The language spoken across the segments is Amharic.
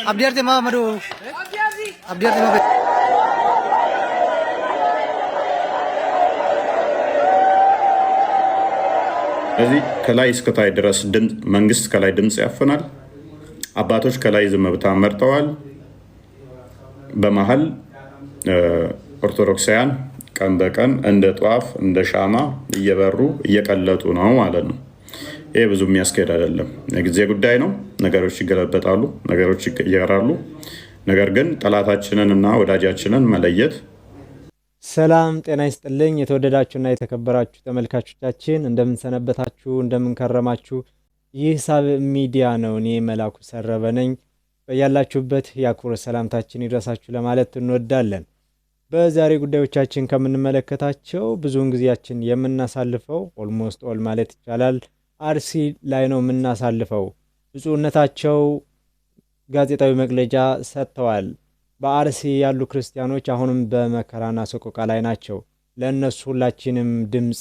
Abdiarti ma madu. Abdiarti ma. እዚህ ከላይ እስከታይ ድረስ መንግስት ከላይ ድምጽ ያፈናል። አባቶች ከላይ ዝምብታ መርጠዋል። በመሃል ኦርቶዶክሳውያን ቀን በቀን እንደ ጧፍ እንደ ሻማ እየበሩ እየቀለጡ ነው ማለት ነው። ይሄ ብዙ የሚያስኬድ አይደለም። የጊዜ ጉዳይ ነው። ነገሮች ይገለበጣሉ፣ ነገሮች ይቀየራሉ። ነገር ግን ጠላታችንን እና ወዳጃችንን መለየት። ሰላም ጤና ይስጥልኝ። የተወደዳችሁና የተከበራችሁ ተመልካቾቻችን እንደምንሰነበታችሁ፣ እንደምንከረማችሁ። ይህ ሳብዕ ሚዲያ ነው። እኔ መላኩ ሰረበ ነኝ። በያላችሁበት የአክብሮት ሰላምታችን ይድረሳችሁ ለማለት እንወዳለን። በዛሬ ጉዳዮቻችን ከምንመለከታቸው ብዙውን ጊዜያችን የምናሳልፈው ኦልሞስት ኦል ማለት ይቻላል አርሲ ላይ ነው የምናሳልፈው። ብፁዕነታቸው ጋዜጣዊ መግለጫ ሰጥተዋል። በአርሲ ያሉ ክርስቲያኖች አሁንም በመከራና ሰቆቃ ላይ ናቸው። ለእነሱ ሁላችንም ድምፅ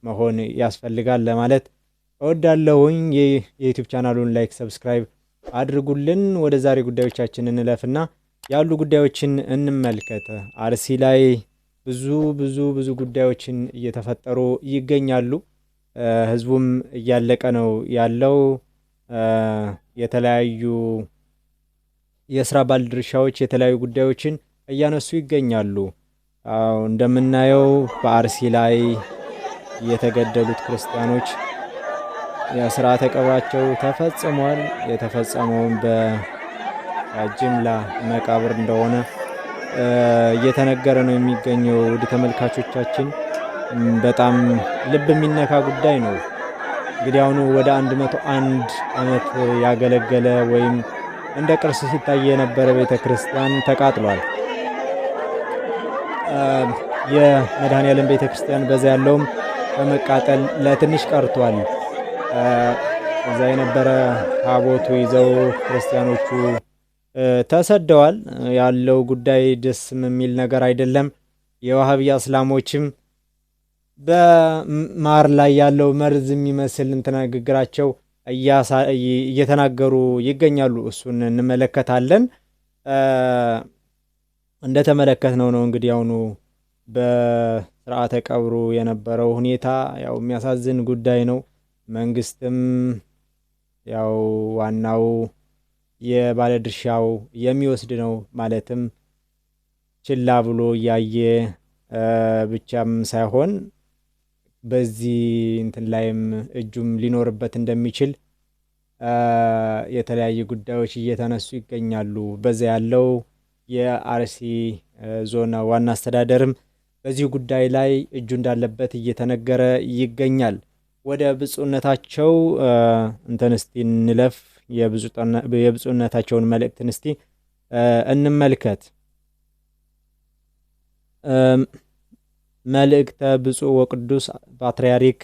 መሆን ያስፈልጋል ለማለት እወዳለሁኝ። የዩቲዩብ ቻናሉን ላይክ፣ ሰብስክራይብ አድርጉልን። ወደ ዛሬ ጉዳዮቻችን እንለፍና ያሉ ጉዳዮችን እንመልከት። አርሲ ላይ ብዙ ጉዳዮችን እየተፈጠሩ ይገኛሉ። ህዝቡም እያለቀ ነው ያለው። የተለያዩ የስራ ባለድርሻዎች የተለያዩ ጉዳዮችን እያነሱ ይገኛሉ። እንደምናየው በአርሲ ላይ የተገደሉት ክርስቲያኖች የሥርዓተ ቀብራቸው ተፈጽሟል። የተፈጸመውን በጅምላ መቃብር እንደሆነ እየተነገረ ነው የሚገኘው። ውድ ተመልካቾቻችን በጣም ልብ የሚነካ ጉዳይ ነው። እንግዲህ አሁኑ ወደ 101 ዓመት ያገለገለ ወይም እንደ ቅርስ ሲታይ የነበረ ቤተ ክርስቲያን ተቃጥሏል። የመድኃኔዓለም ቤተ ክርስቲያን በዛ ያለውም በመቃጠል ለትንሽ ቀርቷል። እዛ የነበረ ታቦቱ ይዘው ክርስቲያኖቹ ተሰደዋል። ያለው ጉዳይ ደስ የሚል ነገር አይደለም። የዋሃብያ እስላሞችም በማር ላይ ያለው መርዝ የሚመስል ንግግራቸው እየተናገሩ ይገኛሉ። እሱን እንመለከታለን። እንደተመለከትነው ነው እንግዲህ አሁኑ በስርዓተ ቀብሩ የነበረው ሁኔታ ያው የሚያሳዝን ጉዳይ ነው። መንግስትም ያው ዋናው የባለድርሻው የሚወስድ ነው ማለትም ችላ ብሎ እያየ ብቻም ሳይሆን በዚህ እንትን ላይም እጁም ሊኖርበት እንደሚችል የተለያዩ ጉዳዮች እየተነሱ ይገኛሉ። በዛ ያለው የአርሲ ዞን ዋና አስተዳደርም በዚህ ጉዳይ ላይ እጁ እንዳለበት እየተነገረ ይገኛል። ወደ ብፁዕነታቸው እስቲ እንለፍ። የብፁዕነታቸውን መልእክትን እስቲ እንመልከት። መልእክተ ብፁዕ ወቅዱስ ፓትርያርክ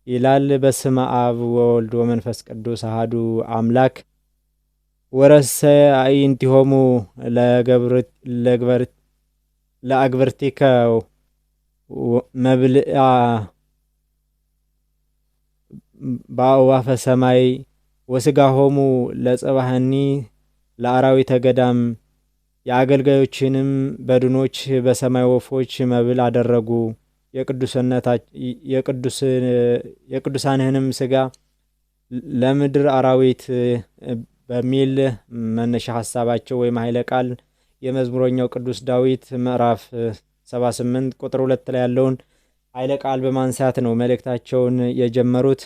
ይላል። በስመ አብ ወወልድ ወመንፈስ ቅዱስ አሐዱ አምላክ ወረሰ አዕይንቲሆሙ ለአግብርቲከ መብልአ በአእዋፈ ሰማይ ወስጋሆሙ ለጽባህኒ ለአራዊተ ገዳም የአገልጋዮችንም በድኖች በሰማይ ወፎች መብል አደረጉ። የቅዱሳንህንም ስጋ ለምድር አራዊት በሚል መነሻ ሀሳባቸው ወይም ኃይለ ቃል የመዝሙረኛው ቅዱስ ዳዊት ምዕራፍ 78 ቁጥር 2 ላይ ያለውን ኃይለ ቃል በማንሳት ነው መልእክታቸውን የጀመሩት።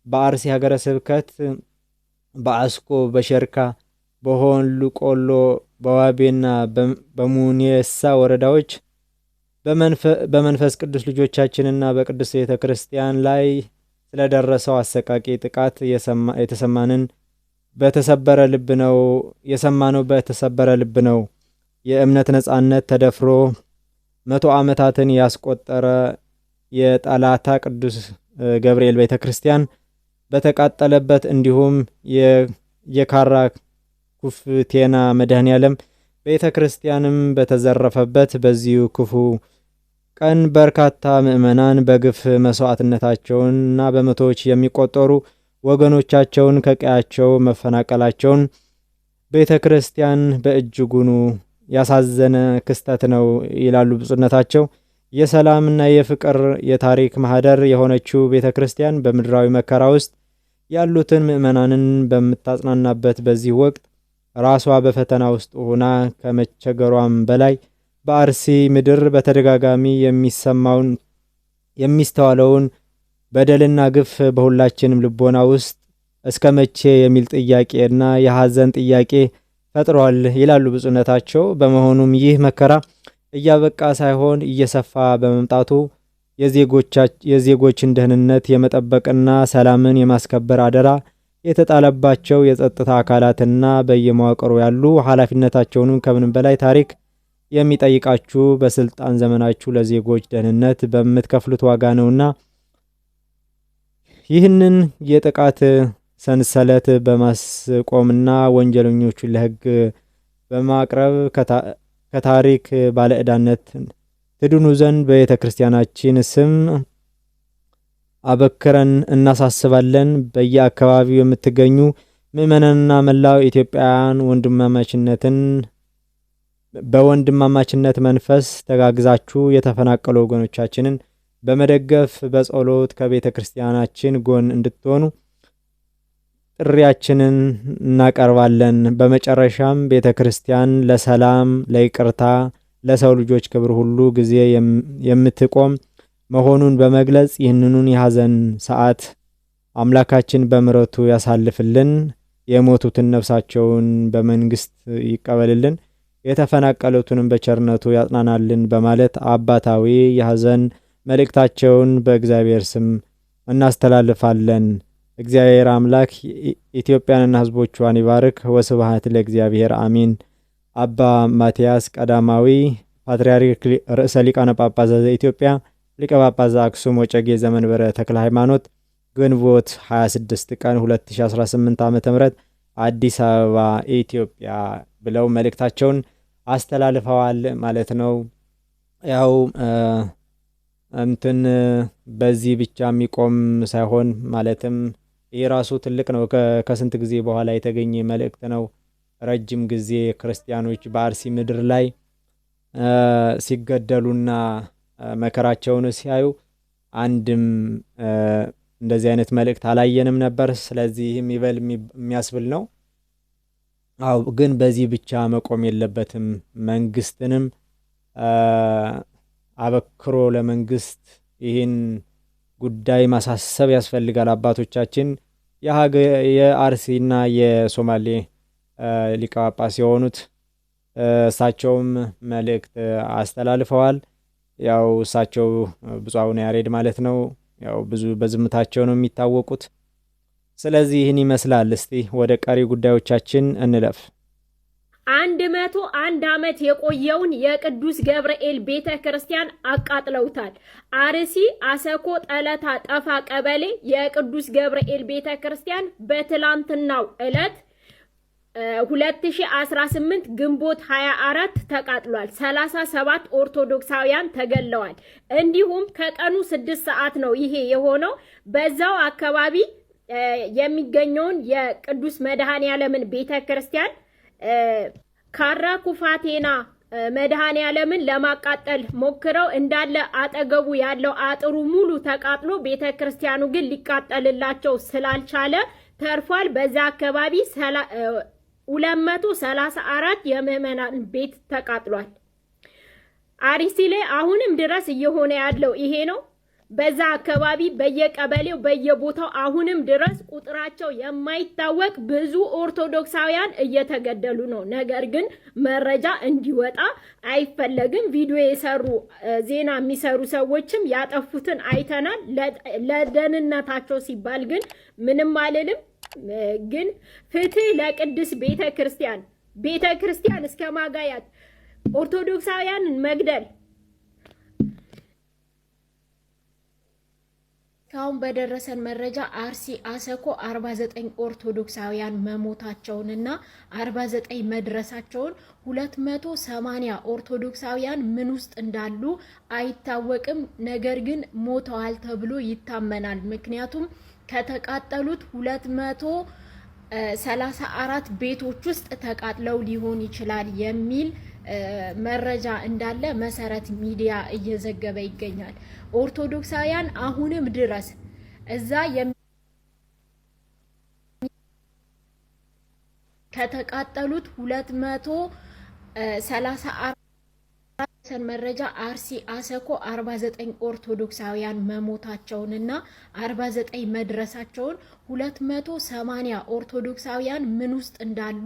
በአርሲ ሀገረ ስብከት በአስኮ፣ በሸርካ፣ በሆንሉ ቆሎ፣ በዋቤና በሙኔሳ ወረዳዎች በመንፈስ ቅዱስ ልጆቻችንና በቅዱስ ቤተ ክርስቲያን ላይ ስለደረሰው አሰቃቂ ጥቃት የተሰማንን በተሰበረ ልብ ነው የሰማነው። በተሰበረ ልብ ነው። የእምነት ነጻነት ተደፍሮ 100 ዓመታትን ያስቆጠረ የጠላታ ቅዱስ ገብርኤል ቤተ ክርስቲያን በተቃጠለበት እንዲሁም የካራ ኩፍቴና መድኃኔዓለም ቤተ ክርስቲያንም በተዘረፈበት በዚሁ ክፉ ቀን በርካታ ምዕመናን በግፍ መስዋዕትነታቸውንና በመቶዎች የሚቆጠሩ ወገኖቻቸውን ከቀያቸው መፈናቀላቸውን ቤተ ክርስቲያን በእጅጉኑ ያሳዘነ ክስተት ነው ይላሉ ብፁዕነታቸው። የሰላምና የፍቅር የታሪክ ማህደር የሆነችው ቤተ ክርስቲያን በምድራዊ መከራ ውስጥ ያሉትን ምዕመናንን በምታጽናናበት በዚህ ወቅት ራሷ በፈተና ውስጥ ሆና ከመቸገሯም በላይ በአርሲ ምድር በተደጋጋሚ የሚስተዋለውን በደልና ግፍ በሁላችንም ልቦና ውስጥ እስከ መቼ የሚል ጥያቄና የሐዘን ጥያቄ ፈጥሯል ይላሉ ብፁዕነታቸው። በመሆኑም ይህ መከራ እያበቃ ሳይሆን እየሰፋ በመምጣቱ የዜጎችን ደህንነት የመጠበቅና ሰላምን የማስከበር አደራ የተጣለባቸው የጸጥታ አካላትና በየመዋቅሩ ያሉ ኃላፊነታቸውንም ከምንም በላይ ታሪክ የሚጠይቃችሁ በስልጣን ዘመናችሁ ለዜጎች ደህንነት በምትከፍሉት ዋጋ ነውና ይህንን የጥቃት ሰንሰለት በማስቆምና ወንጀለኞቹን ለሕግ በማቅረብ ከታሪክ ባለዕዳነት ትድኑ ዘንድ በቤተ ክርስቲያናችን ስም አበክረን እናሳስባለን። በየአካባቢው የምትገኙ ምዕመናንና መላው ኢትዮጵያውያን በወንድማማችነት መንፈስ ተጋግዛችሁ የተፈናቀሉ ወገኖቻችንን በመደገፍ በጸሎት ከቤተ ክርስቲያናችን ጎን እንድትሆኑ ጥሪያችንን እናቀርባለን። በመጨረሻም ቤተ ክርስቲያን ለሰላም፣ ለይቅርታ፣ ለሰው ልጆች ክብር ሁሉ ጊዜ የምትቆም መሆኑን በመግለጽ ይህንኑን የሐዘን ሰዓት አምላካችን በምሕረቱ ያሳልፍልን፣ የሞቱትን ነፍሳቸውን በመንግስት ይቀበልልን፣ የተፈናቀሉትንም በቸርነቱ ያጽናናልን በማለት አባታዊ የሐዘን መልእክታቸውን በእግዚአብሔር ስም እናስተላልፋለን። እግዚአብሔር አምላክ ኢትዮጵያንና ሕዝቦቿን ይባርክ። ወስብሐት ለእግዚአብሔር አሚን። አባ ማትያስ ቀዳማዊ ፓትርያርክ ርዕሰ ሊቃነ ጳጳሳት ዘኢትዮጵያ ሊቀ ጳጳስ ዘአክሱም ወዕጨጌ ዘመንበረ ተክለ ሃይማኖት ግንቦት 26 ቀን 2018 ዓ.ም አዲስ አበባ ኢትዮጵያ ብለው መልእክታቸውን አስተላልፈዋል ማለት ነው። ያው በዚህ ብቻ የሚቆም ሳይሆን ማለትም ይህ ራሱ ትልቅ ነው። ከስንት ጊዜ በኋላ የተገኘ መልእክት ነው። ረጅም ጊዜ ክርስቲያኖች በአርሲ ምድር ላይ ሲገደሉና መከራቸውን ሲያዩ አንድም እንደዚህ አይነት መልእክት አላየንም ነበር። ስለዚህም ይበል የሚያስብል ነው። አው ግን በዚህ ብቻ መቆም የለበትም። መንግስትንም አበክሮ ለመንግስት ይህን ጉዳይ ማሳሰብ ያስፈልጋል። አባቶቻችን የአርሲና የሶማሌ ሊቀ ጳጳስ የሆኑት እሳቸውም መልእክት አስተላልፈዋል። ያው እሳቸው ብፁዕ አቡነ ያሬድ ማለት ነው። ያው ብዙ በዝምታቸው ነው የሚታወቁት። ስለዚህ ይህን ይመስላል። እስቲ ወደ ቀሪ ጉዳዮቻችን እንለፍ። 101 ዓመት የቆየውን የቅዱስ ገብርኤል ቤተ ክርስቲያን አቃጥለውታል። አርሲ አሰኮ ጠለታ ጠፋ ቀበሌ የቅዱስ ገብርኤል ቤተ ክርስቲያን በትላንትናው ዕለት 2018 ግንቦት 24 ተቃጥሏል። 37 ኦርቶዶክሳውያን ተገለዋል። እንዲሁም ከቀኑ 6 ሰዓት ነው ይሄ የሆነው። በዛው አካባቢ የሚገኘውን የቅዱስ መድኃኔዓለምን ቤተ ክርስቲያን ካራ ኩፋቴና መድኃኔዓለምን ለማቃጠል ሞክረው እንዳለ አጠገቡ ያለው አጥሩ ሙሉ ተቃጥሎ ቤተ ክርስቲያኑ ግን ሊቃጠልላቸው ስላልቻለ ተርፏል። በዛ አካባቢ 234 የምዕመናን ቤት ተቃጥሏል። አርሲ ላይ አሁንም ድረስ እየሆነ ያለው ይሄ ነው። በዛ አካባቢ በየቀበሌው በየቦታው አሁንም ድረስ ቁጥራቸው የማይታወቅ ብዙ ኦርቶዶክሳውያን እየተገደሉ ነው። ነገር ግን መረጃ እንዲወጣ አይፈለግም። ቪዲዮ የሰሩ ዜና የሚሰሩ ሰዎችም ያጠፉትን አይተናል። ለደህንነታቸው ሲባል ግን ምንም አልልም። ግን ፍትህ ለቅድስ ቤተ ክርስቲያን እስከ ማጋያት ኦርቶዶክሳውያንን መግደል እስካሁን በደረሰን መረጃ አርሲ አሰኮ 49 ኦርቶዶክሳውያን መሞታቸውንና 49 መድረሳቸውን 280 ኦርቶዶክሳውያን ምን ውስጥ እንዳሉ አይታወቅም። ነገር ግን ሞተዋል ተብሎ ይታመናል። ምክንያቱም ከተቃጠሉት 234 ቤቶች ውስጥ ተቃጥለው ሊሆን ይችላል የሚል መረጃ እንዳለ መሰረት ሚዲያ እየዘገበ ይገኛል። ኦርቶዶክሳውያን አሁንም ድረስ እዛ ከተቃጠሉት 234 መረጃ አርሲ አሰኮ 49 ኦርቶዶክሳውያን መሞታቸውንና 49 መድረሳቸውን 280 ኦርቶዶክሳውያን ምን ውስጥ እንዳሉ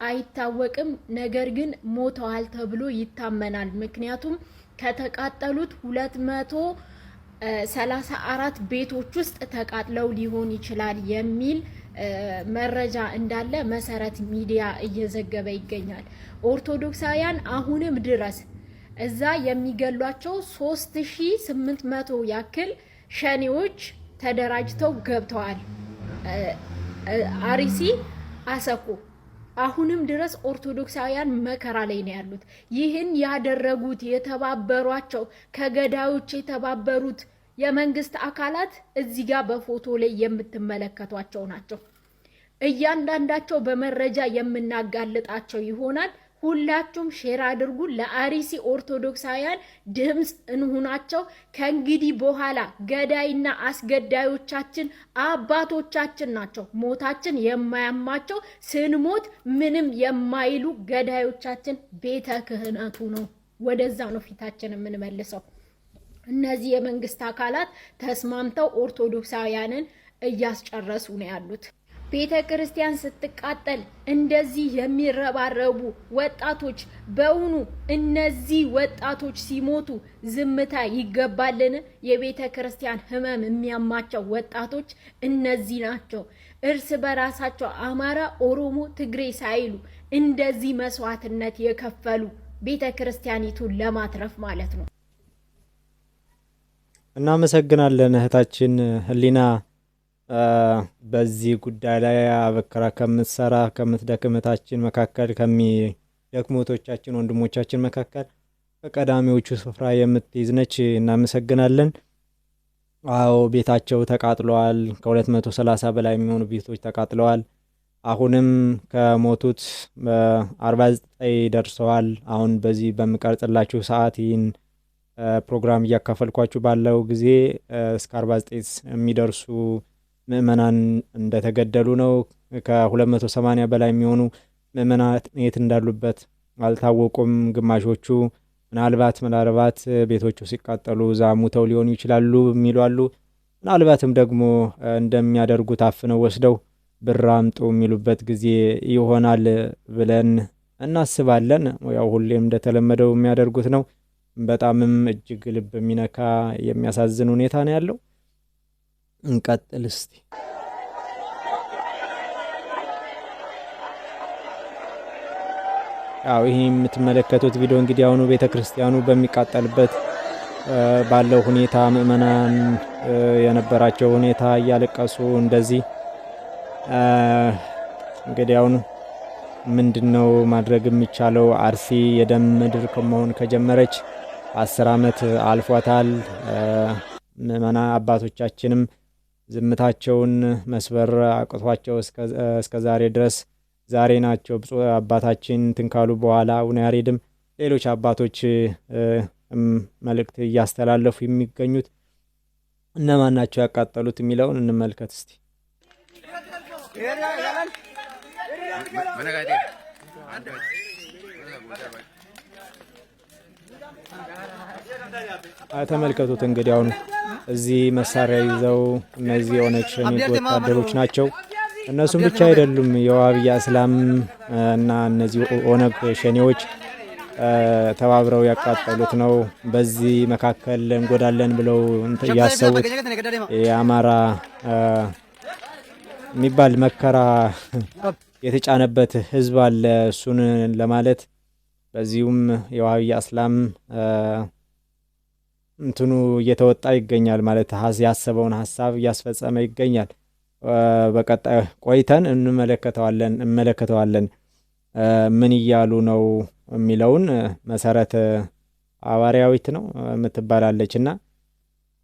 አይታወቅም። ነገር ግን ሞተዋል ተብሎ ይታመናል። ምክንያቱም ከተቃጠሉት 234 ቤቶች ውስጥ ተቃጥለው ሊሆን ይችላል የሚል መረጃ እንዳለ መሰረት ሚዲያ እየዘገበ ይገኛል። ኦርቶዶክሳውያን አሁንም ድረስ እዛ የሚገሏቸው 3800 ያክል ሸኔዎች ተደራጅተው ገብተዋል አርሲ አሰኮ። አሁንም ድረስ ኦርቶዶክሳውያን መከራ ላይ ነው ያሉት። ይህን ያደረጉት የተባበሯቸው ከገዳዮች የተባበሩት የመንግስት አካላት እዚህ ጋር በፎቶ ላይ የምትመለከቷቸው ናቸው። እያንዳንዳቸው በመረጃ የምናጋልጣቸው ይሆናል። ሁላችሁም ሼር አድርጉ። ለአርሲ ኦርቶዶክሳውያን ድምጽ እንሁናቸው። ከእንግዲህ በኋላ ገዳይና አስገዳዮቻችን አባቶቻችን ናቸው። ሞታችን የማያማቸው ስንሞት ምንም የማይሉ ገዳዮቻችን ቤተ ክህነቱ ነው። ወደዛ ነው ፊታችን የምንመልሰው። እነዚህ የመንግስት አካላት ተስማምተው ኦርቶዶክሳውያንን እያስጨረሱ ነው ያሉት። ቤተ ክርስቲያን ስትቃጠል እንደዚህ የሚረባረቡ ወጣቶች በእውኑ እነዚህ ወጣቶች ሲሞቱ ዝምታ ይገባልን? የቤተ ክርስቲያን ህመም የሚያማቸው ወጣቶች እነዚህ ናቸው። እርስ በራሳቸው አማራ፣ ኦሮሞ፣ ትግሬ ሳይሉ እንደዚህ መስዋዕትነት የከፈሉ ቤተ ክርስቲያኒቱን ለማትረፍ ማለት ነው። እናመሰግናለን እህታችን ህሊና በዚህ ጉዳይ ላይ አበክራ ከምትሰራ ከምትደክመታችን መካከል ከሚደክሞቶቻችን ወንድሞቻችን መካከል በቀዳሚዎቹ ስፍራ የምትይዝ ነች። እናመሰግናለን። አዎ ቤታቸው ተቃጥለዋል። ከ230 በላይ የሚሆኑ ቤቶች ተቃጥለዋል። አሁንም ከሞቱት 49 ደርሰዋል። አሁን በዚህ በምቀርጽላችሁ ሰዓት ይህን ፕሮግራም እያካፈልኳችሁ ባለው ጊዜ እስከ 49 የሚደርሱ ምእመናን እንደተገደሉ ነው። ከ280 በላይ የሚሆኑ ምእመናት የት እንዳሉበት አልታወቁም። ግማሾቹ ምናልባት ቤቶቹ ሲቃጠሉ እዛ ሙተው ሊሆኑ ይችላሉ የሚሉ አሉ። ምናልባትም ደግሞ እንደሚያደርጉት አፍነው ወስደው ብር አምጡ የሚሉበት ጊዜ ይሆናል ብለን እናስባለን። ያው ሁሌም እንደተለመደው የሚያደርጉት ነው። በጣምም እጅግ ልብ የሚነካ የሚያሳዝን ሁኔታ ነው ያለው። እንቀጥል እስቲ። ያው ይሄ የምትመለከቱት ቪዲዮ እንግዲህ አሁኑ ቤተክርስቲያኑ በሚቃጠልበት ባለው ሁኔታ ምእመናን የነበራቸው ሁኔታ እያለቀሱ እንደዚህ እንግዲህ አሁን ምንድነው ማድረግ የሚቻለው? አርሲ የደም ምድር ከመሆን ከጀመረች 10 ዓመት አልፏታል። ምእመና አባቶቻችንም ዝምታቸውን መስበር አቅቷቸው እስከ ዛሬ ድረስ ዛሬ ናቸው ብፁዕ አባታችን ትንካሉ በኋላ አቡነ ያሬድም ሌሎች አባቶች መልእክት እያስተላለፉ የሚገኙት እነማን ናቸው ያቃጠሉት የሚለውን እንመልከት እስቲ። ተመልከቱት እንግዲህ አሁን እዚህ መሳሪያ ይዘው እነዚህ የሆነች ወታደሮች ናቸው። እነሱም ብቻ አይደሉም፣ የዋህብያ እስላም እና እነዚህ ኦነግ ሸኔዎች ተባብረው ያቃጠሉት ነው። በዚህ መካከል እንጎዳለን ብለው ያሰቡት የአማራ የሚባል መከራ የተጫነበት ህዝብ አለ። እሱን ለማለት በዚሁም የዋህብያ እስላም እንትኑ እየተወጣ ይገኛል ማለት ያሰበውን ሀሳብ እያስፈጸመ ይገኛል። በቀጣይ ቆይተን እንመለከተዋለን ምን እያሉ ነው የሚለውን። መሰረት ሐዋርያዊት ነው የምትባላለች እና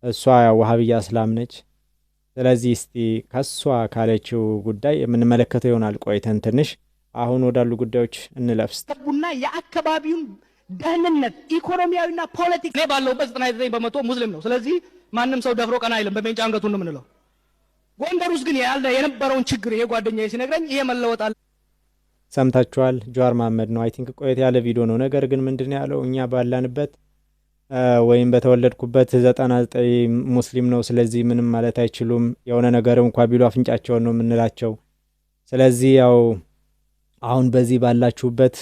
እሷ ዋሃብያ እስላም ነች። ስለዚህ እስቲ ከሷ ካለችው ጉዳይ የምንመለከተው ይሆናል ቆይተን ትንሽ። አሁን ወዳሉ ጉዳዮች እንለፍስ። ቡና የአካባቢውን ደህንነት ኢኮኖሚያዊና ፖለቲካ እኔ ባለሁበት 99% ሙስሊም ነው። ስለዚህ ማንም ሰው ደፍሮ ቀና አይልም፣ በሜንጫ አንገቱን ነው የምንለው። ጎንደር ውስጥ ግን የነበረውን ችግር ይሄ ጓደኛዬ ሲነግረኝ ይሄ መለወጣል። ሰምታችኋል። ጀዋር መሐመድ ነው። አይ ቲንክ ቆየት ያለ ቪዲዮ ነው። ነገር ግን ምንድን ያለው እኛ ባላንበት ወይም በተወለድኩበት 99 ሙስሊም ነው። ስለዚህ ምንም ማለት አይችሉም። የሆነ ነገር እንኳ ቢሉ አፍንጫቸውን ነው የምንላቸው። ስለዚህ ያው አሁን በዚህ ባላችሁበት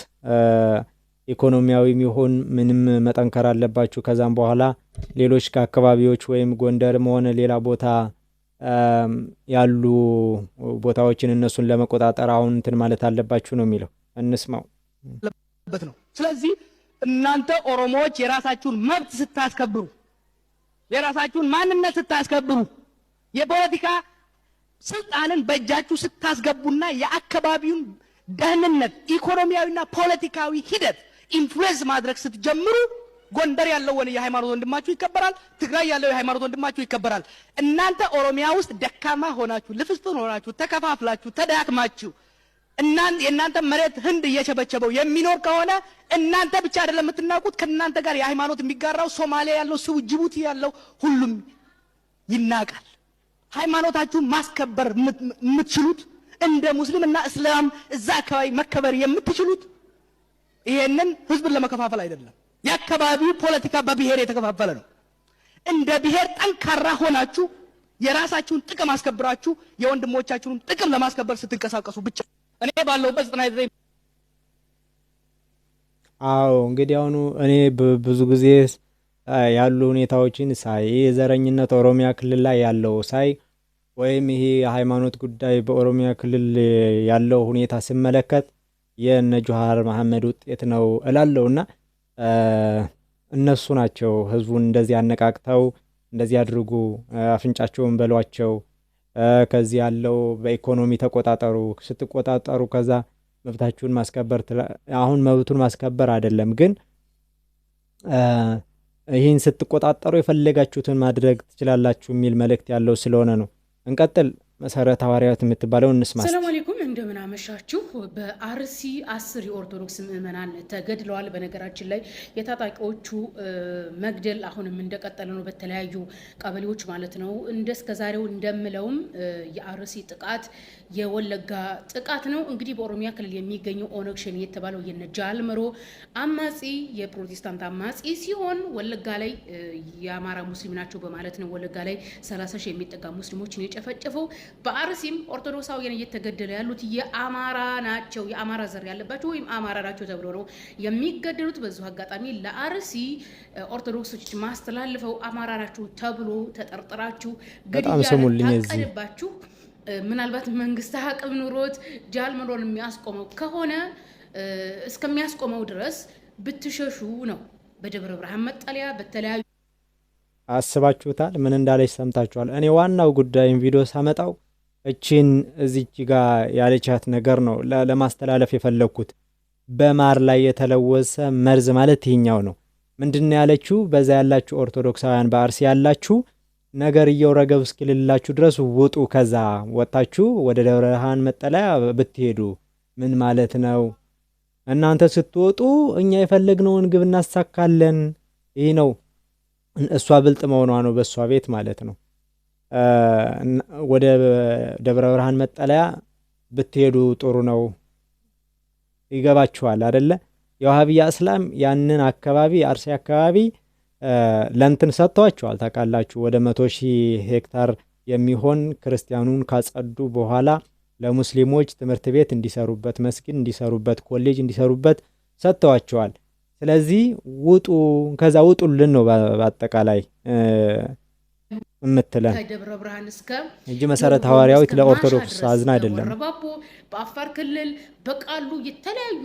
ኢኮኖሚያዊም ይሁን ምንም መጠንከር አለባችሁ። ከዛም በኋላ ሌሎች ከአካባቢዎች ወይም ጎንደርም ሆነ ሌላ ቦታ ያሉ ቦታዎችን እነሱን ለመቆጣጠር አሁን እንትን ማለት አለባችሁ ነው የሚለው። እንስማው ነው። ስለዚህ እናንተ ኦሮሞዎች የራሳችሁን መብት ስታስከብሩ፣ የራሳችሁን ማንነት ስታስከብሩ፣ የፖለቲካ ስልጣንን በእጃችሁ ስታስገቡና የአካባቢውን ደህንነት ኢኮኖሚያዊና ፖለቲካዊ ሂደት ኢንፍሉዌንስ ማድረግ ስትጀምሩ ጎንደር ያለው የሃይማኖት ወንድማችሁ ይከበራል። ትግራይ ያለው የሃይማኖት ወንድማችሁ ይከበራል። እናንተ ኦሮሚያ ውስጥ ደካማ ሆናችሁ ልፍስፍን ሆናችሁ ተከፋፍላችሁ ተዳክማችሁ የእናንተ መሬት ህንድ እየቸበቸበው የሚኖር ከሆነ እናንተ ብቻ አይደለም የምትናቁት፣ ከእናንተ ጋር የሃይማኖት የሚጋራው ሶማሊያ ያለው ሰው፣ ጅቡቲ ያለው ሁሉም ይናቃል። ሃይማኖታችሁን ማስከበር የምትችሉት እንደ ሙስሊምና እስላም እዛ አካባቢ መከበር የምትችሉት ይሄንን ህዝብን ለመከፋፈል አይደለም። የአካባቢው ፖለቲካ በብሔር የተከፋፈለ ነው። እንደ ብሔር ጠንካራ ሆናችሁ የራሳችሁን ጥቅም አስከብራችሁ የወንድሞቻችሁን ጥቅም ለማስከበር ስትንቀሳቀሱ ብቻ እኔ ባለሁበት 99 አዎ እንግዲህ አሁኑ እኔ ብዙ ጊዜ ያሉ ሁኔታዎችን ሳይ የዘረኝነት ኦሮሚያ ክልል ላይ ያለው ሳይ ወይም ይሄ የሃይማኖት ጉዳይ በኦሮሚያ ክልል ያለው ሁኔታ ስመለከት የነ ጀዋር መሐመድ ውጤት ነው እላለሁና እነሱ ናቸው ህዝቡን እንደዚህ አነቃቅተው እንደዚህ አድርጉ፣ አፍንጫቸውን በሏቸው፣ ከዚህ ያለው በኢኮኖሚ ተቆጣጠሩ። ስትቆጣጠሩ ከዛ መብታችሁን ማስከበር አሁን መብቱን ማስከበር አይደለም ግን ይህን ስትቆጣጠሩ የፈለጋችሁትን ማድረግ ትችላላችሁ የሚል መልእክት ያለው ስለሆነ ነው። እንቀጥል። መሰረት ሐዋርያት የምትባለው እንስማ። ሰላም አለይኩም እንደምን አመሻችሁ። በአርሲ 10 የኦርቶዶክስ ምዕመናን ተገድለዋል። በነገራችን ላይ የታጣቂዎቹ መግደል አሁንም እንደቀጠለ ነው፣ በተለያዩ ቀበሌዎች ማለት ነው። እስከዛሬው እንደምለውም የአርሲ ጥቃት የወለጋ ጥቃት ነው። እንግዲህ በኦሮሚያ ክልል የሚገኘው ኦነግ ሸኔ የተባለው የነጃልመሮ አማጺ የፕሮቴስታንት አማጺ ሲሆን ወለጋ ላይ የአማራ ሙስሊም ናቸው በማለት ነው ወለጋ ላይ 30 ሺህ የሚጠጋ ሙስሊሞችን የጨፈጨፈው። በአርሲም ኦርቶዶክሳውያን እየተገደሉ ያሉት የአማራ ናቸው፣ የአማራ ዘር ያለባቸው ወይም አማራ ናቸው ተብሎ ነው የሚገደሉት። በዚሁ አጋጣሚ ለአርሲ ኦርቶዶክሶች ማስተላልፈው አማራ ናቸው ተብሎ ተጠርጥራችሁ ግድያ ታቀደባችሁ ምናልባት መንግስት አቅም ኑሮት ጃልመሮን የሚያስቆመው ከሆነ እስከሚያስቆመው ድረስ ብትሸሹ ነው። በደብረ ብርሃን መጠለያ በተለያዩ አስባችሁታል? ምን እንዳለች ሰምታችኋል? እኔ ዋናው ጉዳይን ቪዲዮ ሳመጣው እቺን እዚች ጋር ያለቻት ነገር ነው ለማስተላለፍ የፈለግኩት። በማር ላይ የተለወሰ መርዝ ማለት ይህኛው ነው። ምንድን ያለችው? በዛ ያላችሁ ኦርቶዶክሳውያን በአርሲ ያላችሁ ነገር እየወረገብ እስኪልላችሁ ድረስ ውጡ፣ ከዛ ወጣችሁ ወደ ደብረ ብርሃን መጠለያ ብትሄዱ ምን ማለት ነው? እናንተ ስትወጡ እኛ የፈለግነውን ግብ እናሳካለን። ይህ ነው እሷ ብልጥ መሆኗ ነው፣ በእሷ ቤት ማለት ነው። ወደ ደብረ ብርሃን መጠለያ ብትሄዱ ጥሩ ነው። ይገባችኋል አደለ? የዋሃብያ እስላም ያንን አካባቢ አርሲ አካባቢ ለንትን ሰጥተዋቸዋል። ታውቃላችሁ ወደ 100,000 ሄክታር የሚሆን ክርስቲያኑን ካጸዱ በኋላ ለሙስሊሞች ትምህርት ቤት እንዲሰሩበት፣ መስጊድ እንዲሰሩበት፣ ኮሌጅ እንዲሰሩበት ሰጥተዋቸዋል። ስለዚህ ውጡ፣ ከዛ ውጡልን ነው በአጠቃላይ እምትለን ከደብረ ብርሃን እስከ እንጂ መሰረት ሐዋርያዊት ለኦርቶዶክስ አዝና አይደለም። ወረባቦ በአፋር ክልል በቃሉ የተለያዩ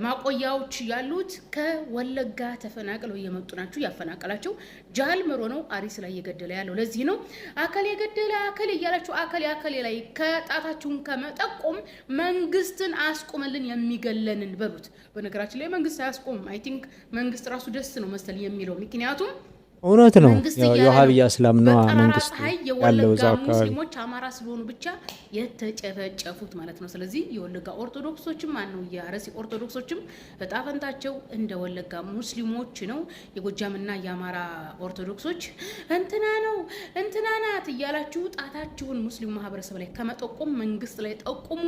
ማቆያዎች ያሉት ከወለጋ ተፈናቅለው እየመጡ ናቸው። ያፈናቀላቸው ጃል መሮ ነው አርሲ ላይ እየገደለ ያለው። ለዚህ ነው አከል የገደለ አከል እያላችሁ አከል ላይ ከጣታችሁን ከመጠቆም መንግስትን አስቆመልን የሚገለንን በሉት። በነገራችን ላይ መንግስት አያስቆም። አይ ቲንክ መንግስት ራሱ ደስ ነው መሰል የሚለው ምክንያቱም እውነት ነው። የውሃብያ እስላም ነው መንግስት ያለው እዛ አካባቢ ሙስሊሞች አማራ ስለሆኑ ብቻ የተጨፈጨፉት ማለት ነው። ስለዚህ የወለጋ ኦርቶዶክሶችም ማነው የአርሲ ኦርቶዶክሶችም እጣ ፈንታቸው እንደ ወለጋ ሙስሊሞች ነው። የጎጃምና የአማራ ኦርቶዶክሶች እንትና ነው እንትና ናት እያላችሁ ጣታችሁን ሙስሊም ማህበረሰብ ላይ ከመጠቆም መንግስት ላይ ጠቁሙ።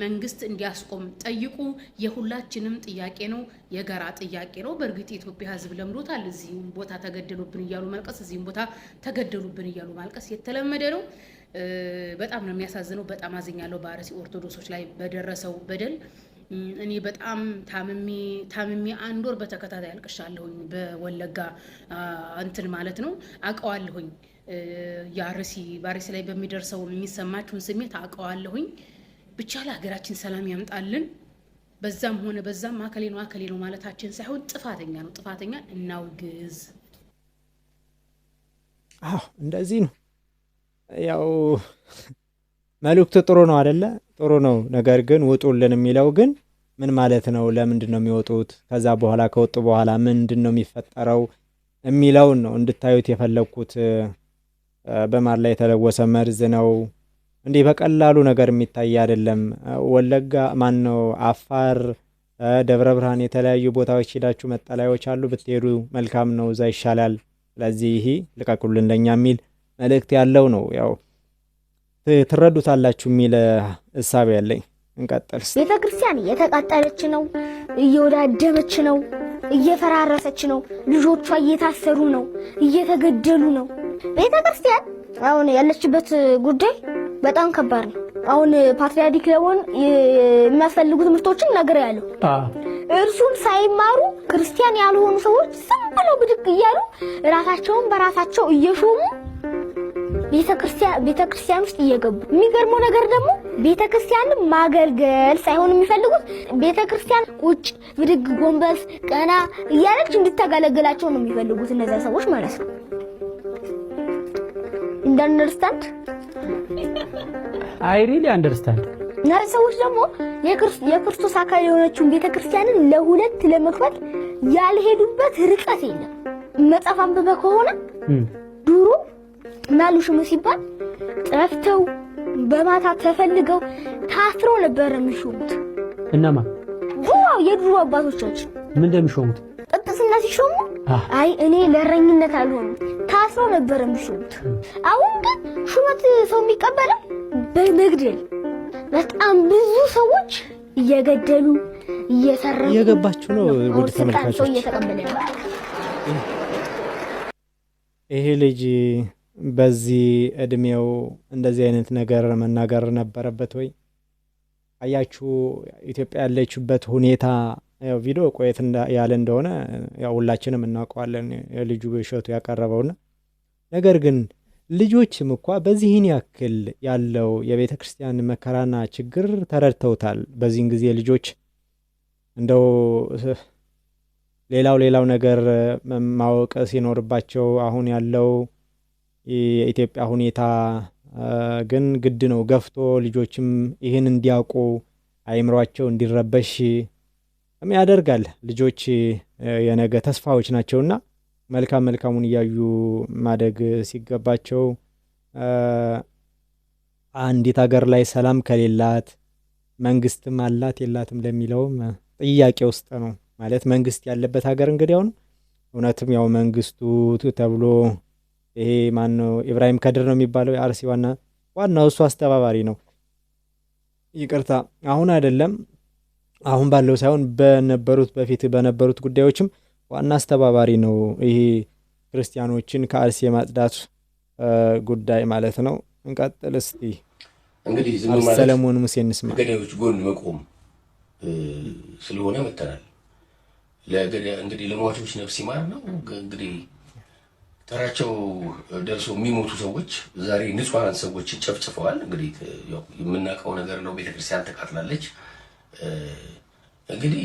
መንግስት እንዲያስቆም ጠይቁ። የሁላችንም ጥያቄ ነው፣ የጋራ ጥያቄ ነው። በእርግጥ የኢትዮጵያ ሕዝብ ለምዶታል። እዚህም ቦታ ተገደሉብን እያሉ ማልቀስ፣ እዚህም ቦታ ተገደሉብን እያሉ ማልቀስ የተለመደ ነው። በጣም ነው የሚያሳዝነው። በጣም አዝኛለሁ በአርሲ ኦርቶዶክሶች ላይ በደረሰው በደል። እኔ በጣም ታምሜ 1 ወር በተከታታይ አልቅሻለሁኝ። በወለጋ እንትን ማለት ነው አውቀዋለሁኝ። በአርሲ ላይ በሚደርሰው የሚሰማችሁን ስሜት አውቀዋለሁኝ። ብቻ ለሀገራችን ሰላም ያምጣልን። በዛም ሆነ በዛም አከሌ ነው ማለታችን ሳይሆን ጥፋተኛ ነው፣ ጥፋተኛ እናውግዝ። እንደዚህ ነው። ያው መልእክቱ ጥሩ ነው አይደለ? ጥሩ ነው። ነገር ግን ውጡልን የሚለው ግን ምን ማለት ነው? ለምንድን ነው የሚወጡት? ከዛ በኋላ ከወጡ በኋላ ምንድን ነው የሚፈጠረው የሚለውን ነው እንድታዩት የፈለግኩት። በማር ላይ የተለወሰ መርዝ ነው። እንዲህ በቀላሉ ነገር የሚታይ አይደለም። ወለጋ ማነው አፋር፣ ደብረ ብርሃን የተለያዩ ቦታዎች ሄዳችሁ መጠለያዎች አሉ፣ ብትሄዱ መልካም ነው፣ እዛ ይሻላል። ስለዚህ ይሄ ልቀቁልን እንደኛ የሚል መልእክት ያለው ነው። ያው ትረዱታላችሁ የሚል እሳቤ ያለኝ። እንቀጥል። ቤተ ክርስቲያን እየተቃጠለች ነው፣ እየወዳደመች ነው፣ እየፈራረሰች ነው። ልጆቿ እየታሰሩ ነው፣ እየተገደሉ ነው። ቤተ ክርስቲያን አሁን ያለችበት ጉዳይ በጣም ከባድ ነው። አሁን ፓትሪያርክ ለሆን የሚያስፈልጉ ትምህርቶችን ነገር ያለው እርሱን ሳይማሩ ክርስቲያን ያልሆኑ ሰዎች ዝም ብለው ብድቅ እያሉ ራሳቸውን በራሳቸው እየሾሙ ቤተክርስቲያን ውስጥ እየገቡ። የሚገርመው ነገር ደግሞ ቤተክርስቲያንን ማገልገል ሳይሆን የሚፈልጉት ቤተክርስቲያን ቁጭ ብድግ ጎንበስ ቀና እያለች እንድታገለግላቸው ነው የሚፈልጉት እነዛ ሰዎች ማለት ነው። understand? I really understand. እነዚህ ሰዎች ደግሞ የክርስቶስ አካል የሆነችውን ቤተክርስቲያንን ለሁለት ለመክፈል ያልሄዱበት ርቀት የለም። መጽሐፍ አንብበህ ከሆነ ድሮ ማሉሽም ሲባል ጠፍተው በማታ ተፈልገው ታስረው ነበር የሚሾሙት። እነማ የድሮ አባቶቻችን ምን እንደሚሾሙት ጥቅስና ሲሾሙ አይ እኔ ለረኝነት አልሆንም ታስረው ነበር የሚሾሙት። አሁን ግን ሹመት ሰው የሚቀበለው በመግደል በጣም ብዙ ሰዎች እየገደሉ እየሰረቁ እየገባችሁ ነው። ወደ ተመልካቾች ይሄ ልጅ በዚህ እድሜው እንደዚህ አይነት ነገር መናገር ነበረበት ወይ? አያችሁ ኢትዮጵያ ያለችበት ሁኔታ። ያው ቪዲዮ ቆየት ያለ እንደሆነ ያው ሁላችንም እናውቀዋለን የልጁ እሸቱ ያቀረበውና ነገር ግን ልጆችም እንኳን በዚህን ያክል ያለው የቤተ ክርስቲያን መከራና ችግር ተረድተውታል። በዚህን ጊዜ ልጆች እንደው ሌላው ነገር ማወቅ ሲኖርባቸው አሁን ያለው የኢትዮጵያ ሁኔታ ግን ግድ ነው ገፍቶ ልጆችም ይህን እንዲያውቁ አይምሯቸው እንዲረበሽ ያደርጋል። ልጆች የነገ ተስፋዎች ናቸውና መልካሙን እያዩ ማደግ ሲገባቸው አንዲት ሀገር ላይ ሰላም ከሌላት መንግስትም አላት የላትም ለሚለውም ጥያቄ ውስጥ ነው ማለት መንግስት ያለበት ሀገር እንግዲህ አሁን እውነትም ያው መንግስቱ ተብሎ ይሄ ማነው ኢብራሂም ከድር ነው የሚባለው የአርሲ ዋናው እሱ አስተባባሪ ነው። ይቅርታ አሁን አይደለም አሁን ባለው ሳይሆን በፊት በነበሩት ጉዳዮችም ዋና አስተባባሪ ነው። ይሄ ክርስቲያኖችን ከአርሲ የማጽዳት ጉዳይ ማለት ነው። እንቀጥል እስቲ እንግዲህ ዝም ማለት ሰለሞን ሙሴ እንስማ። ገዳዮች ጎን መቆም ስለሆነ መተናል። እንግዲህ ለሟቾች ነፍስ ይማር ነው። እንግዲህ ተራቸው ደርሶ የሚሞቱ ሰዎች ዛሬ ንጹሃን ሰዎች ጨፍጭፈዋል። እንግዲህ ያው የምናውቀው ነገር ነው። ቤተክርስቲያን ተቃጥላለች። እንግዲህ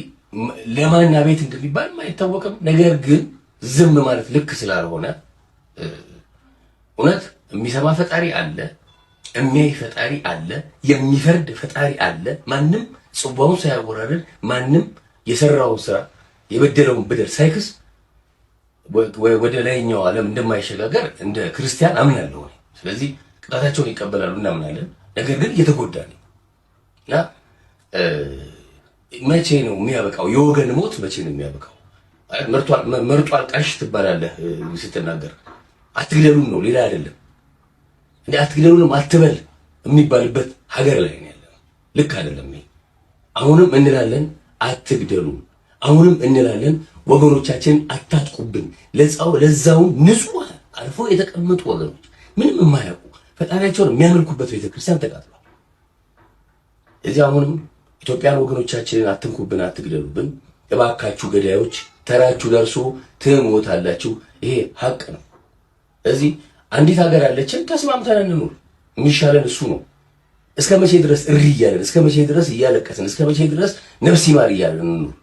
ለማን ቤት እንደሚባል አይታወቅም። ነገር ግን ዝም ማለት ልክ ስላልሆነ እውነት የሚሰማ ፈጣሪ አለ፣ የሚያይ ፈጣሪ አለ፣ የሚፈርድ ፈጣሪ አለ። ማንም ጽዋውን ሳያወራርድ ማንም የሰራውን ስራ የበደለውን በደል ሳይክስ ወደ ላይኛው ዓለም እንደማይሸጋገር እንደ ክርስቲያን አምናለሁ። ስለዚህ ቅጣታቸውን ይቀበላሉ እናምናለን። ነገር ግን እየተጎዳ ነው እና መቼ ነው የሚያበቃው? የወገን ሞት መቼ ነው የሚያበቃው? መርጧል ቃሽ ትባላለህ ስትናገር። አትግደሉን ነው ሌላ አይደለም። እንዴ አትግደሉንም አትበል የሚባልበት ሀገር ላይ ነው ያለው። ልክ አይደለም። አሁንም እንላለን አትግደሉን፣ አሁንም እንላለን ወገኖቻችን አታጥቁብን። ለዛው ንጹህ አልፎ የተቀመጡ ወገኖች ምንም የማያውቁ ፈጣሪያቸውን የሚያመልኩበት ቤተክርስቲያን ተቃጥሏል። እዚህ አሁንም ኢትዮጵያን ወገኖቻችንን አትንኩብን፣ አትግደሉብን እባካችሁ ገዳዮች፣ ተራችሁ ደርሶ ትሞታላችሁ። ይሄ ሀቅ ነው። እዚህ አንዲት ሀገር አለችን፣ ተስማምተን እንኑር። የሚሻለን እሱ ነው። እስከ መቼ ድረስ እሪ እያለን፣ እስከ መቼ ድረስ እያለቀስን፣ እስከ መቼ ድረስ ነፍስ ይማር እያለን እንኑር?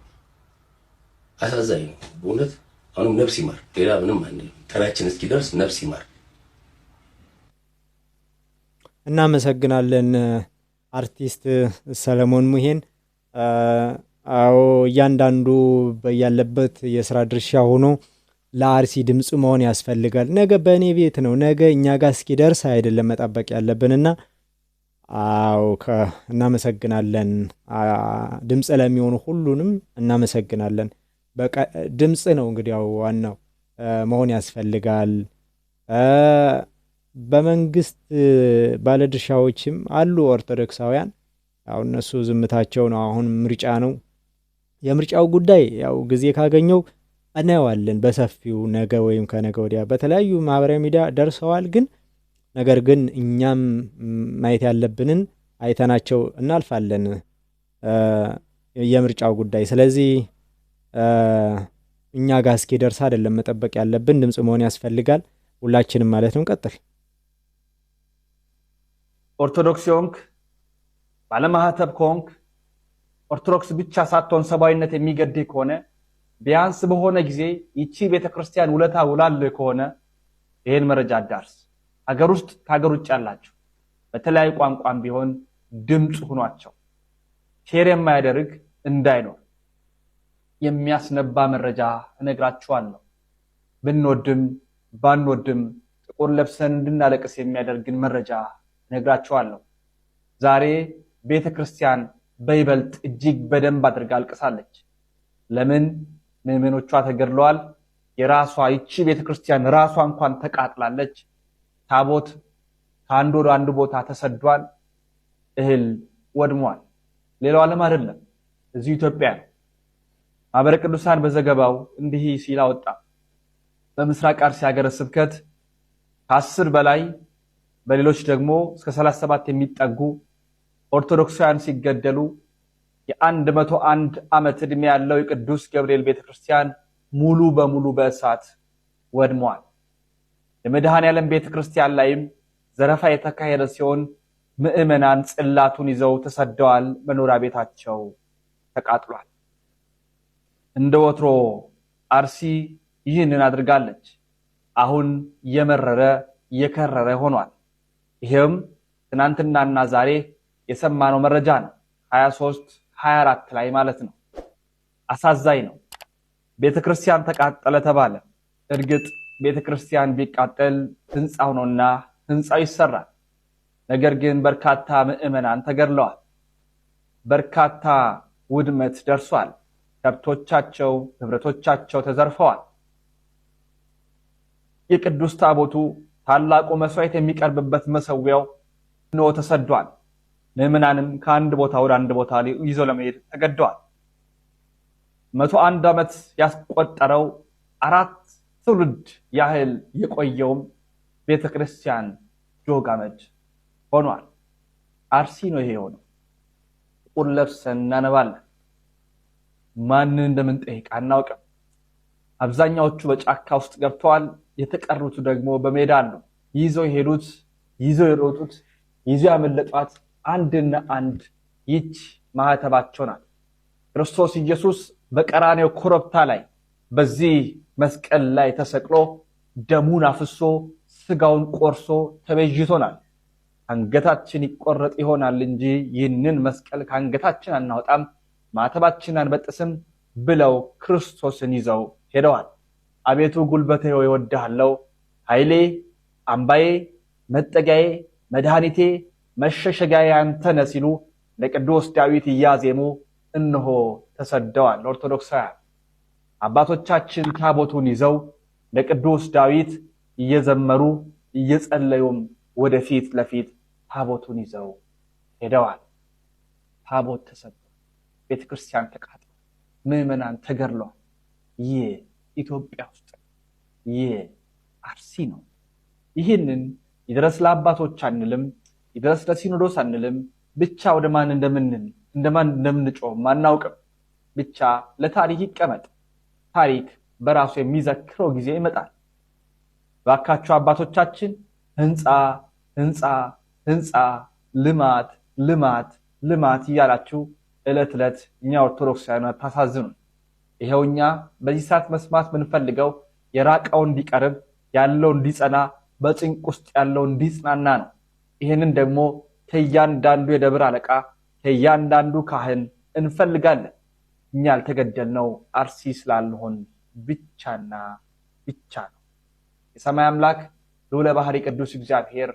አሳዛኝ ነው በእውነት። አሁንም ነፍስ ይማር፣ ሌላ ምንም አንልም። ተራችን እስኪደርስ ነፍስ ይማር። እናመሰግናለን አርቲስት ሰለሞን ሙሄን። አዎ እያንዳንዱ ያለበት የስራ ድርሻ ሆኖ ለአርሲ ድምጽ መሆን ያስፈልጋል። ነገ በእኔ ቤት ነው፣ ነገ እኛ ጋር እስኪደርስ አይደለም መጠበቅ ያለብንና አዎ እናመሰግናለን። ድምጽ ለሚሆኑ ሁሉንም እናመሰግናለን። በቃ ድምጽ ነው እንግዲህ ያው ዋናው መሆን ያስፈልጋል። በመንግስት ባለድርሻዎችም አሉ ኦርቶዶክሳውያን፣ ያው እነሱ ዝምታቸው ነው። አሁን ምርጫ ነው። የምርጫው ጉዳይ ያው ጊዜ ካገኘው እናየዋለን በሰፊው ነገ ወይም ከነገ ወዲያ በተለያዩ ማህበራዊ ሚዲያ ደርሰዋል። ግን ነገር ግን እኛም ማየት ያለብንን አይተናቸው እናልፋለን የምርጫው ጉዳይ። ስለዚህ እኛ ጋር እስኪደርስ አይደለም መጠበቅ ያለብን፣ ድምጽ መሆን ያስፈልጋል ሁላችንም ማለት ነው። ቀጥል። ኦርቶዶክስ ሆንክ ባለማህተብ ከሆንክ ኦርቶዶክስ ብቻ ሳትሆን ሰብአዊነት የሚገድህ ከሆነ ቢያንስ በሆነ ጊዜ ይቺ ቤተክርስቲያን ውለታ ውላልህ ከሆነ ይሄን መረጃ አዳርስ። ሀገር ውስጥ ከሀገር ውጭ ያላችሁ በተለያዩ ቋንቋም ቢሆን ድምጽ ሆኗቸው። ሼር የማያደርግ እንዳይኖር የሚያስነባ መረጃ እነግራችኋለሁ። ብንወድም ባንወድም ጥቁር ለብሰን እንድናለቅስ የሚያደርግን መረጃ እነግራችኋለሁ። ዛሬ ቤተክርስቲያን በይበልጥ እጅግ በደንብ አድርጋ አልቅሳለች። ለምን? ምዕመኖቿ ተገድለዋል። የራሷ ይቺ ቤተክርስቲያን ራሷ እንኳን ተቃጥላለች። ታቦት ከአንድ ወደ አንድ ቦታ ተሰዷል። እህል ወድሟል። ሌላው ዓለም አይደለም፣ እዚሁ ኢትዮጵያ ነው። ማህበረ ቅዱሳን በዘገባው እንዲህ ሲል አወጣ። በምስራቅ አርሲ ሀገረ ስብከት ከ10 በላይ በሌሎች ደግሞ እስከ 37 የሚጠጉ ኦርቶዶክሳውያን ሲገደሉ የ101 ዓመት ዕድሜ ያለው የቅዱስ ገብርኤል ቤተክርስቲያን ሙሉ በሙሉ በእሳት ወድሟል። የመድኃኔዓለም ቤተክርስቲያን ላይም ዘረፋ የተካሄደ ሲሆን ምዕመናን ጽላቱን ይዘው ተሰደዋል። መኖሪያ ቤታቸው ተቃጥሏል። እንደ ወትሮ አርሲ ይህንን አድርጋለች። አሁን የመረረ የከረረ ሆኗል። ይሄም ትናንትናና ዛሬ የሰማነው መረጃ ነው። 23-24 ላይ ማለት ነው። አሳዛኝ ነው። ቤተክርስቲያን ተቃጠለ ተባለ። እርግጥ ቤተክርስቲያን ቢቃጠል ህንጻው ነውና ህንጻው ይሰራል። ነገር ግን በርካታ ምዕመናን ተገድለዋል። በርካታ ውድመት ደርሷል። ከብቶቻቸው፣ ንብረቶቻቸው ተዘርፈዋል። የቅዱስ ታቦቱ ታላቁ መስዋዕት የሚቀርብበት መሰዊያው ነው ተሰዷል። ምዕመናንም ከአንድ ቦታ ወደ አንድ ቦታ ይዘው ለመሄድ ተገደዋል። 101 ዓመት ያስቆጠረው 4 ትውልድ ያህል የቆየውም ቤተክርስቲያን ጆግ አመድ ሆኗል። አርሲ ነው ይሄ የሆነው። ጥቁር ለብሰን እናነባለን። ማንን እንደምንጠይቅ አናውቅም። አብዛኛዎቹ በጫካ ውስጥ ገብተዋል። የተቀሩት ደግሞ በሜዳ ነው። ይዘው የሄዱት ይዘው የሮጡት ይዘው ያመለጧት አንድና አንድ ይች ማህተባቸው ናት። ክርስቶስ ኢየሱስ በቀራኔው ኮረብታ ላይ በዚህ መስቀል ላይ ተሰቅሎ ደሙን አፍሶ ስጋውን ቆርሶ ተቤዥቶናል። አንገታችን ይቆረጥ ይሆናል እንጂ ይህንን መስቀል ከአንገታችን አናወጣም፣ ማተባችን አንበጥስም ብለው ክርስቶስን ይዘው ሄደዋል። አቤቱ ጉልበቴ ሆይ እወድሃለሁ፣ ኃይሌ፣ አምባዬ፣ መጠጊያዬ፣ መድኃኒቴ፣ መሸሸጊያዬ አንተ ነህ ሲሉ ለቅዱስ ዳዊት እያዜሙ እነሆ ተሰደዋል። ኦርቶዶክሳውያን አባቶቻችን ታቦቱን ይዘው ለቅዱስ ዳዊት እየዘመሩ እየጸለዩም ወደፊት ለፊት ታቦቱን ይዘው ሄደዋል። ታቦት ተሰብሯል። ቤተክርስቲያን ተቃጥሏል። ምዕመናን ተገድለዋል። ይህ ኢትዮጵያ ውስጥ ይህ አርሲ ነው። ይህንን ይድረስ ለአባቶች አንልም፣ ይድረስ ለሲኖዶስ አንልም። ብቻ ወደ ማን እንደምንጮህ አናውቅም። ብቻ ለታሪክ ይቀመጥ። ታሪክ በራሱ የሚዘክረው ጊዜ ይመጣል። ባካችሁ አባቶቻችን ህንፃ ህንፃ ህንፃ፣ ልማት ልማት ልማት እያላችሁ ዕለት ዕለት እኛ ኦርቶዶክሳውያን ታሳዝኑ። ይሄው እኛ በዚህ ሰዓት መስማት ምንፈልገው የራቀው እንዲቀርብ፣ ያለው እንዲጸና፣ በጭንቅ ውስጥ ያለው እንዲጽናና ነው። ይህንን ደግሞ ከእያንዳንዱ የደብር አለቃ ከእያንዳንዱ ካህን እንፈልጋለን። እኛ ያልተገደልነው አርሲ ስላልሆን ብቻና ብቻ ነው። የሰማይ አምላክ ልዑለ ባሕሪ ቅዱስ እግዚአብሔር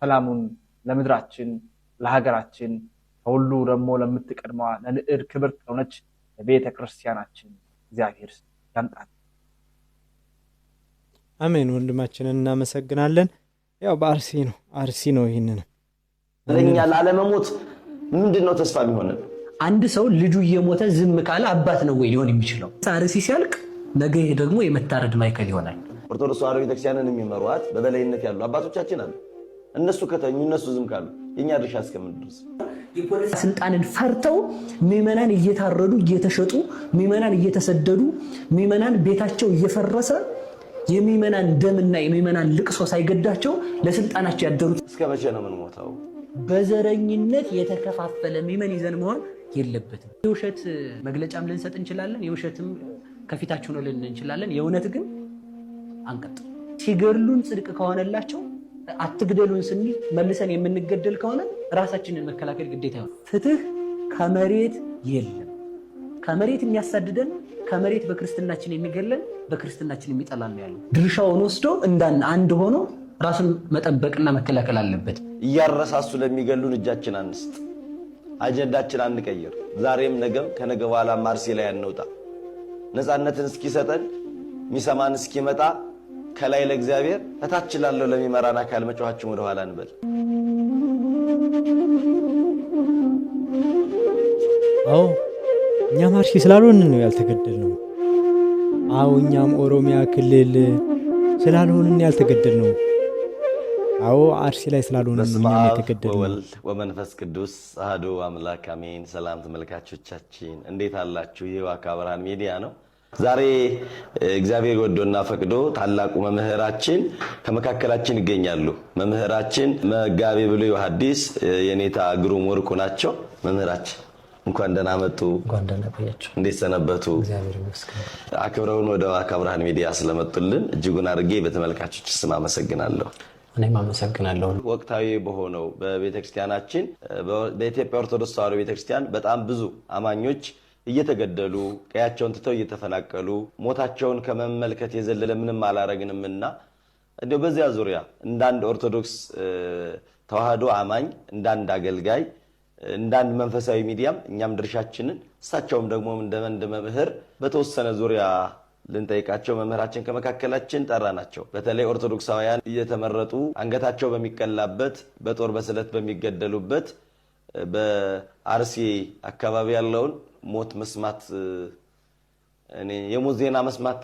ሰላሙን ለምድራችን ለሀገራችን ከሁሉ ደግሞ ለምትቀድመዋ ለንዕድ ክብርት ለሆነች ለቤተ ክርስቲያናችን እግዚአብሔር ያምጣል። አሜን። ወንድማችንን እናመሰግናለን። ያው በአርሲ ነው። ይህንን ለኛ ላለመሞት ምንድነው ተስፋ የሚሆነን? አንድ ሰው ልጁ እየሞተ ዝም ካለ አባት ነው ወይ ሊሆን የሚችለው? አርሲ ሲያልቅ ነገ ደግሞ የመታረድ ማይከል ይሆናል። ኦርቶዶክስ ተዋሕዶ ቤተክርስቲያንን የሚመሩት በበላይነት ያሉ አባቶቻችን አሉ። እነሱ ከተኙ እነሱ ዝም ካሉ የኛ ድርሻ እስከምን ድረስ? የፖለቲካ ስልጣንን ፈርተው ምዕመናን እየታረዱ እየተሸጡ፣ ምዕመናን እየተሰደዱ፣ ምዕመናን ቤታቸው እየፈረሰ የምዕመናን ደምና የምዕመናን ልቅሶ ሳይገዳቸው ለስልጣናቸው ያደሩት እስከ መቼ ነው የምንሞተው? በዘረኝነት የተከፋፈለ ምዕመን ይዘን መሆን የለበትም። የውሸት መግለጫም ልንሰጥ እንችላለን፣ የውሸትም ከፊታችሁ ነው ልንን እንችላለን። የእውነት ግን አንቀጥል። ሲገድሉን ጽድቅ ከሆነላቸው አትግደሉን ስንል መልሰን የምንገደል ከሆነ ራሳችንን መከላከል ግዴታ ይሆናል። ፍትህ ከመሬት የለም። ከመሬት የሚያሳድደን ከመሬት በክርስትናችን የሚገለን በክርስትናችን የሚጠላን ነው ያለው። ድርሻውን ወስዶ አንድ ሆኖ ራሱን መጠበቅና መከላከል አለበት። እያረሳሱ ለሚገሉን እጃችን አንስጥ፣ አጀንዳችን አንቀይር። ዛሬም ነገም ከነገ በኋላ አርሲ ላይ አንውጣ። ነፃነትን እስኪሰጠን ሚሰማን እስኪመጣ ከላይ ለእግዚአብሔር እታች ላለው ለሚመራን አካል መጮኻችን ወደ ኋላ እንበል። አዎ እኛም አርሲ ስላልሆን ነው ያልተገደልነው። አዎ እኛም ኦሮሚያ ክልል ስላልሆንን ያልተገደልነው። አዎ አርሲ ላይ ስላልሆነ ነው የተገደልነው። ወወልድ ወመንፈስ ቅዱስ አሐዱ አምላክ አሜን። ሰላም ተመልካቾቻችን እንዴት አላችሁ? ይህ ዋካ ብርሃን ሚዲያ ነው። ዛሬ እግዚአብሔር ወዶና ፈቅዶ ታላቁ መምህራችን ከመካከላችን ይገኛሉ። መምህራችን መጋቤ ብሉይ ወሐዲስ የኔታ ግሩም ወርቁ ናቸው። መምህራችን እንኳን ደህና መጡ። እንኳን ደህና ቆያችሁ። እንዴት ሰነበቱ? እግዚአብሔር ይመስገን። አክብረውን ወደ ዋካ ብርሃን ሚዲያ ስለመጡልን እጅጉን አድርጌ በተመልካቾች ስም አመሰግናለሁ። እኔም አመሰግናለሁ። ወቅታዊ በሆነው በቤተክርስቲያናችን በኢትዮጵያ ኦርቶዶክስ ተዋሕዶ ቤተክርስቲያን በጣም ብዙ አማኞች እየተገደሉ ቀያቸውን ትተው እየተፈናቀሉ ሞታቸውን ከመመልከት የዘለለ ምንም አላረግንምና እንደው በዚያ ዙሪያ እንዳንድ ኦርቶዶክስ ተዋሕዶ አማኝ እንዳንድ አገልጋይ እንዳንድ መንፈሳዊ ሚዲያም እኛም ድርሻችንን እሳቸውም ደግሞ እንደ መምህር በተወሰነ ዙሪያ ልንጠይቃቸው መምህራችን ከመካከላችን ጠራናቸው። በተለይ ኦርቶዶክሳውያን እየተመረጡ አንገታቸው በሚቀላበት በጦር በስለት በሚገደሉበት በአርሲ አካባቢ ያለውን ሞት መስማት የሞት ዜና መስማት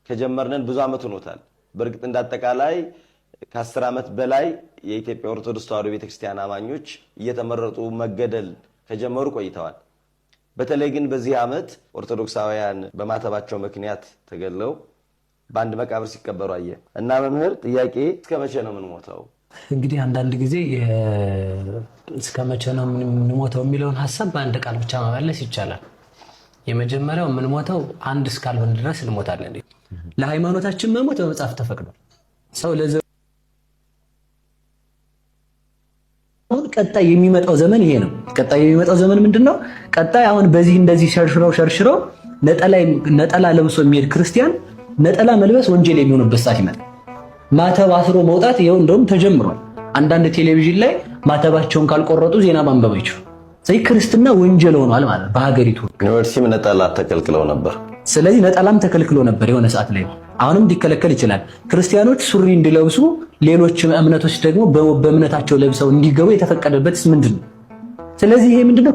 ከጀመርነን ብዙ ዓመት ሆኖታል። በእርግጥ እንዳጠቃላይ ከ10 ዓመት በላይ የኢትዮጵያ ኦርቶዶክስ ተዋሕዶ ቤተክርስቲያን አማኞች እየተመረጡ መገደል ከጀመሩ ቆይተዋል። በተለይ ግን በዚህ ዓመት ኦርቶዶክሳውያን በማተባቸው ምክንያት ተገለው በአንድ መቃብር ሲቀበሩ አየ እና መምህር ጥያቄ እስከ መቼ ነው የምንሞተው? እንግዲህ አንዳንድ ጊዜ እስከ መቼ ነው የምንሞተው የሚለውን ሀሳብ በአንድ ቃል ብቻ መመለስ ይቻላል። የመጀመሪያው የምንሞተው አንድ እስካልሆን ድረስ እንሞታለን። ለሃይማኖታችን መሞት በመጽሐፍ ተፈቅዷል። ሰው ቀጣይ የሚመጣው ዘመን ይሄ ነው። ቀጣይ የሚመጣው ዘመን ምንድነው? ቀጣይ አሁን በዚህ እንደዚህ ሸርሽረው ነጠላ ለብሶ የሚሄድ ክርስቲያን ነጠላ መልበስ ወንጀል የሚሆንበት ሰዓት ይመጣል። ማተብ አስሮ መውጣት ይኸው እንደውም ተጀምሯል። አንዳንድ ቴሌቪዥን ላይ ማተባቸውን ካልቆረጡ ዜና ማንበብ አይችሉም። ስለዚህ ክርስትና ወንጀል ሆኗል ማለት በሀገሪቱ። ዩኒቨርሲቲም ነጠላ ተከልክለው ነበር። ስለዚህ ነጠላም ተከልክሎ ነበር የሆነ ሰዓት ላይ። አሁንም ሊከለከል ይችላል። ክርስቲያኖች ሱሪ እንዲለብሱ፣ ሌሎች እምነቶች ደግሞ በእምነታቸው ለብሰው እንዲገቡ የተፈቀደበትስ ምንድን ነው? ስለዚህ ይሄ ምንድነው?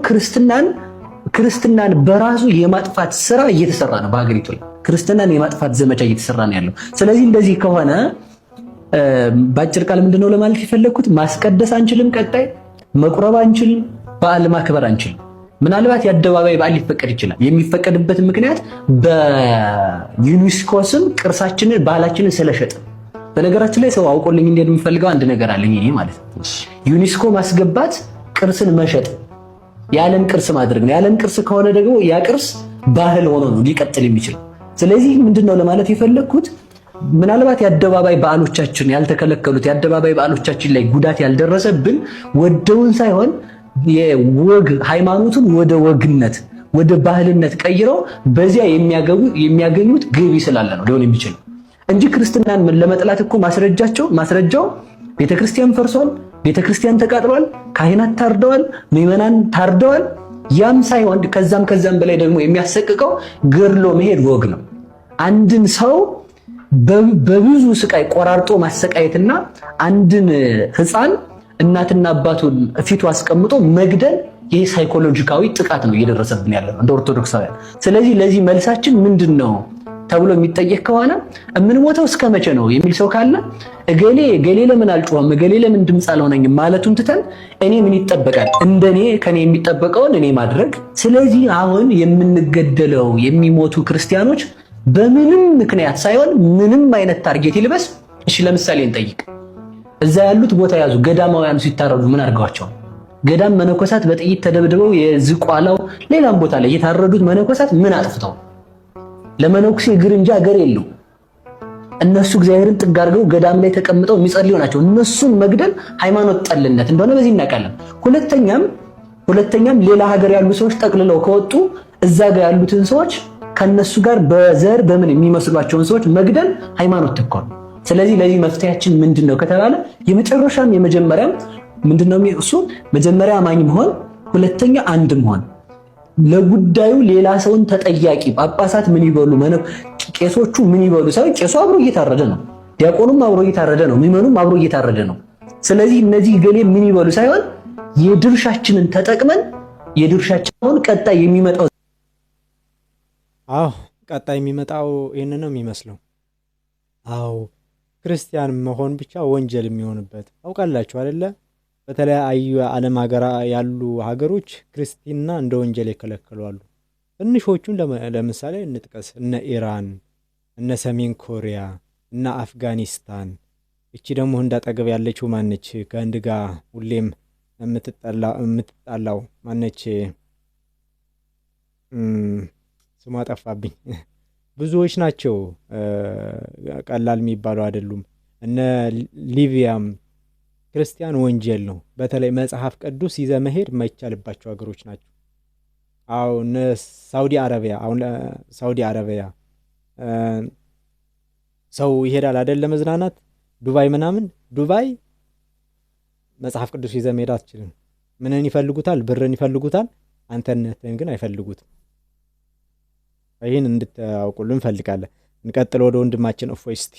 ክርስትናን በራሱ የማጥፋት ስራ እየተሰራ ነው በሀገሪቱ ላይ። ክርስትናን የማጥፋት ዘመቻ እየተሰራ ነው ያለው። ስለዚህ እንደዚህ ከሆነ በአጭር ቃል ምንድነው ለማለት የፈለግኩት? ማስቀደስ አንችልም፣ ቀጣይ መቁረብ አንችልም፣ በዓል ማክበር አንችልም። ምናልባት የአደባባይ በዓል ሊፈቀድ ይችላል። የሚፈቀድበት ምክንያት በዩኒስኮ ስም ቅርሳችንን ባህላችንን ስለሸጥ። በነገራችን ላይ ሰው አውቆልኝ እንዴት የምፈልገው አንድ ነገር አለኝ እኔ ማለት ነው። ዩኒስኮ ማስገባት ቅርስን መሸጥ የዓለም ቅርስ ማድረግ ነው። የዓለም ቅርስ ከሆነ ደግሞ ያ ቅርስ ባህል ሆኖ ነው ሊቀጥል የሚችል። ስለዚህ ምንድነው ለማለት የፈለግኩት? ምናልባት የአደባባይ በዓሎቻችን ያልተከለከሉት የአደባባይ በዓሎቻችን ላይ ጉዳት ያልደረሰብን ወደውን ሳይሆን የወግ ሃይማኖቱን ወደ ወግነት ወደ ባህልነት ቀይረው በዚያ የሚያገኙት ገቢ ስላለ ነው ሊሆን የሚችል እንጂ ክርስትናን ለመጥላት እኮ ማስረጃው ቤተክርስቲያን ፈርሷል፣ ቤተክርስቲያን ተቃጥሏል፣ ካህናት ታርደዋል፣ ምዕመናን ታርደዋል። ያም ሳይሆን ከዛም በላይ ደግሞ የሚያሰቅቀው ገድሎ መሄድ ወግ ነው። አንድን ሰው በብዙ ስቃይ ቆራርጦ ማሰቃየትና አንድን ሕፃን እናትና አባቱን ፊቱ አስቀምጦ መግደል ይሄ ሳይኮሎጂካዊ ጥቃት ነው እየደረሰብን ያለው እንደ ኦርቶዶክሳውያን። ስለዚህ ለዚህ መልሳችን ምንድነው ተብሎ የሚጠየቅ ከሆነ የምንሞተው እስከ መቼ ነው የሚል ሰው ካለ እገሌ ለምን አልጮህም፣ እገሌ ለምን ድምፅ አልሆነኝም ማለቱን ትተን እኔ ምን ይጠበቃል እንደኔ ከኔ የሚጠበቀውን እኔ ማድረግ። ስለዚህ አሁን የምንገደለው የሚሞቱ ክርስቲያኖች በምንም ምክንያት ሳይሆን ምንም አይነት ታርጌት ይልበስ። እሺ ለምሳሌ እንጠይቅ። እዛ ያሉት ቦታ ያዙ ገዳማውያኑ ሲታረዱ ምን አድርገዋቸው? ገዳም መነኮሳት በጥይት ተደብድበው የዝቋላው ሌላም ቦታ ላይ የታረዱት መነኮሳት ምን አጥፍተው? ለመነኩሴ እግር እንጂ አገር የለው። እነሱ እግዚአብሔርን ጥግ አድርገው ገዳም ላይ ተቀምጠው የሚጸልዩ ናቸው። እነሱን መግደል ሃይማኖት ጠልነት እንደሆነ በዚህ እናውቃለን። ሁለተኛም ሌላ ሀገር ያሉ ሰዎች ጠቅልለው ከወጡ እዛ ጋር ያሉትን ሰዎች ከነሱ ጋር በዘር በምን የሚመስሏቸውን ሰዎች መግደል ሃይማኖት ተኮር። ስለዚህ ለዚህ መፍትሄያችን ምንድነው ከተባለ የመጨረሻም የመጀመሪያም ምንድነው እሱ መጀመሪያ አማኝ መሆን፣ ሁለተኛ አንድ መሆን፣ ለጉዳዩ ሌላ ሰውን ተጠያቂ ጳጳሳት ምን ይበሉ ቄሶቹ ምን ይበሉ ሳይሆን ቄሱ አብሮ እየታረደ ነው፣ ዲያቆኑም አብሮ እየታረደ ነው፣ ምዕመኑም አብሮ እየታረደ ነው። ስለዚህ እነዚህ ገሌ ምን ይበሉ ሳይሆን የድርሻችንን ተጠቅመን የድርሻችንን ቀጣይ የሚመጣው ቀጣይ የሚመጣው ይህን ነው የሚመስለው። ክርስቲያን መሆን ብቻ ወንጀል የሚሆንበት አውቃላችሁ አይደለ? በተለያዩ ዓለም ሀገራ ያሉ ሀገሮች ክርስትና እንደ ወንጀል ይከለክላሉ። ትንሾቹን ለምሳሌ እንጥቀስ። እነ ኢራን፣ እነ ሰሜን ኮሪያ፣ እነ አፍጋኒስታን። እቺ ደግሞ ህንድ አጠገብ ያለችው ማነች? ከህንድ ጋር ሁሌም የምትጣላው ማነች? ስሟ ጠፋብኝ። ብዙዎች ናቸው፣ ቀላል የሚባሉ አይደሉም። እነ ሊቢያም ክርስቲያን ወንጀል ነው። በተለይ መጽሐፍ ቅዱስ ይዘ መሄድ የማይቻልባቸው ሀገሮች ናቸው። እነ ሳውዲ አረቢያ ሰው ይሄዳል አይደል ለመዝናናት፣ ዱባይ ምናምን። ዱባይ መጽሐፍ ቅዱስ ይዘ መሄድ አትችልም። ምንን ይፈልጉታል? ብርን ይፈልጉታል። አንተነትን ግን አይፈልጉትም። ይህን እንድታውቁልን እንፈልጋለን። እንቀጥል ወደ ወንድማችን እፎይ እስቲ።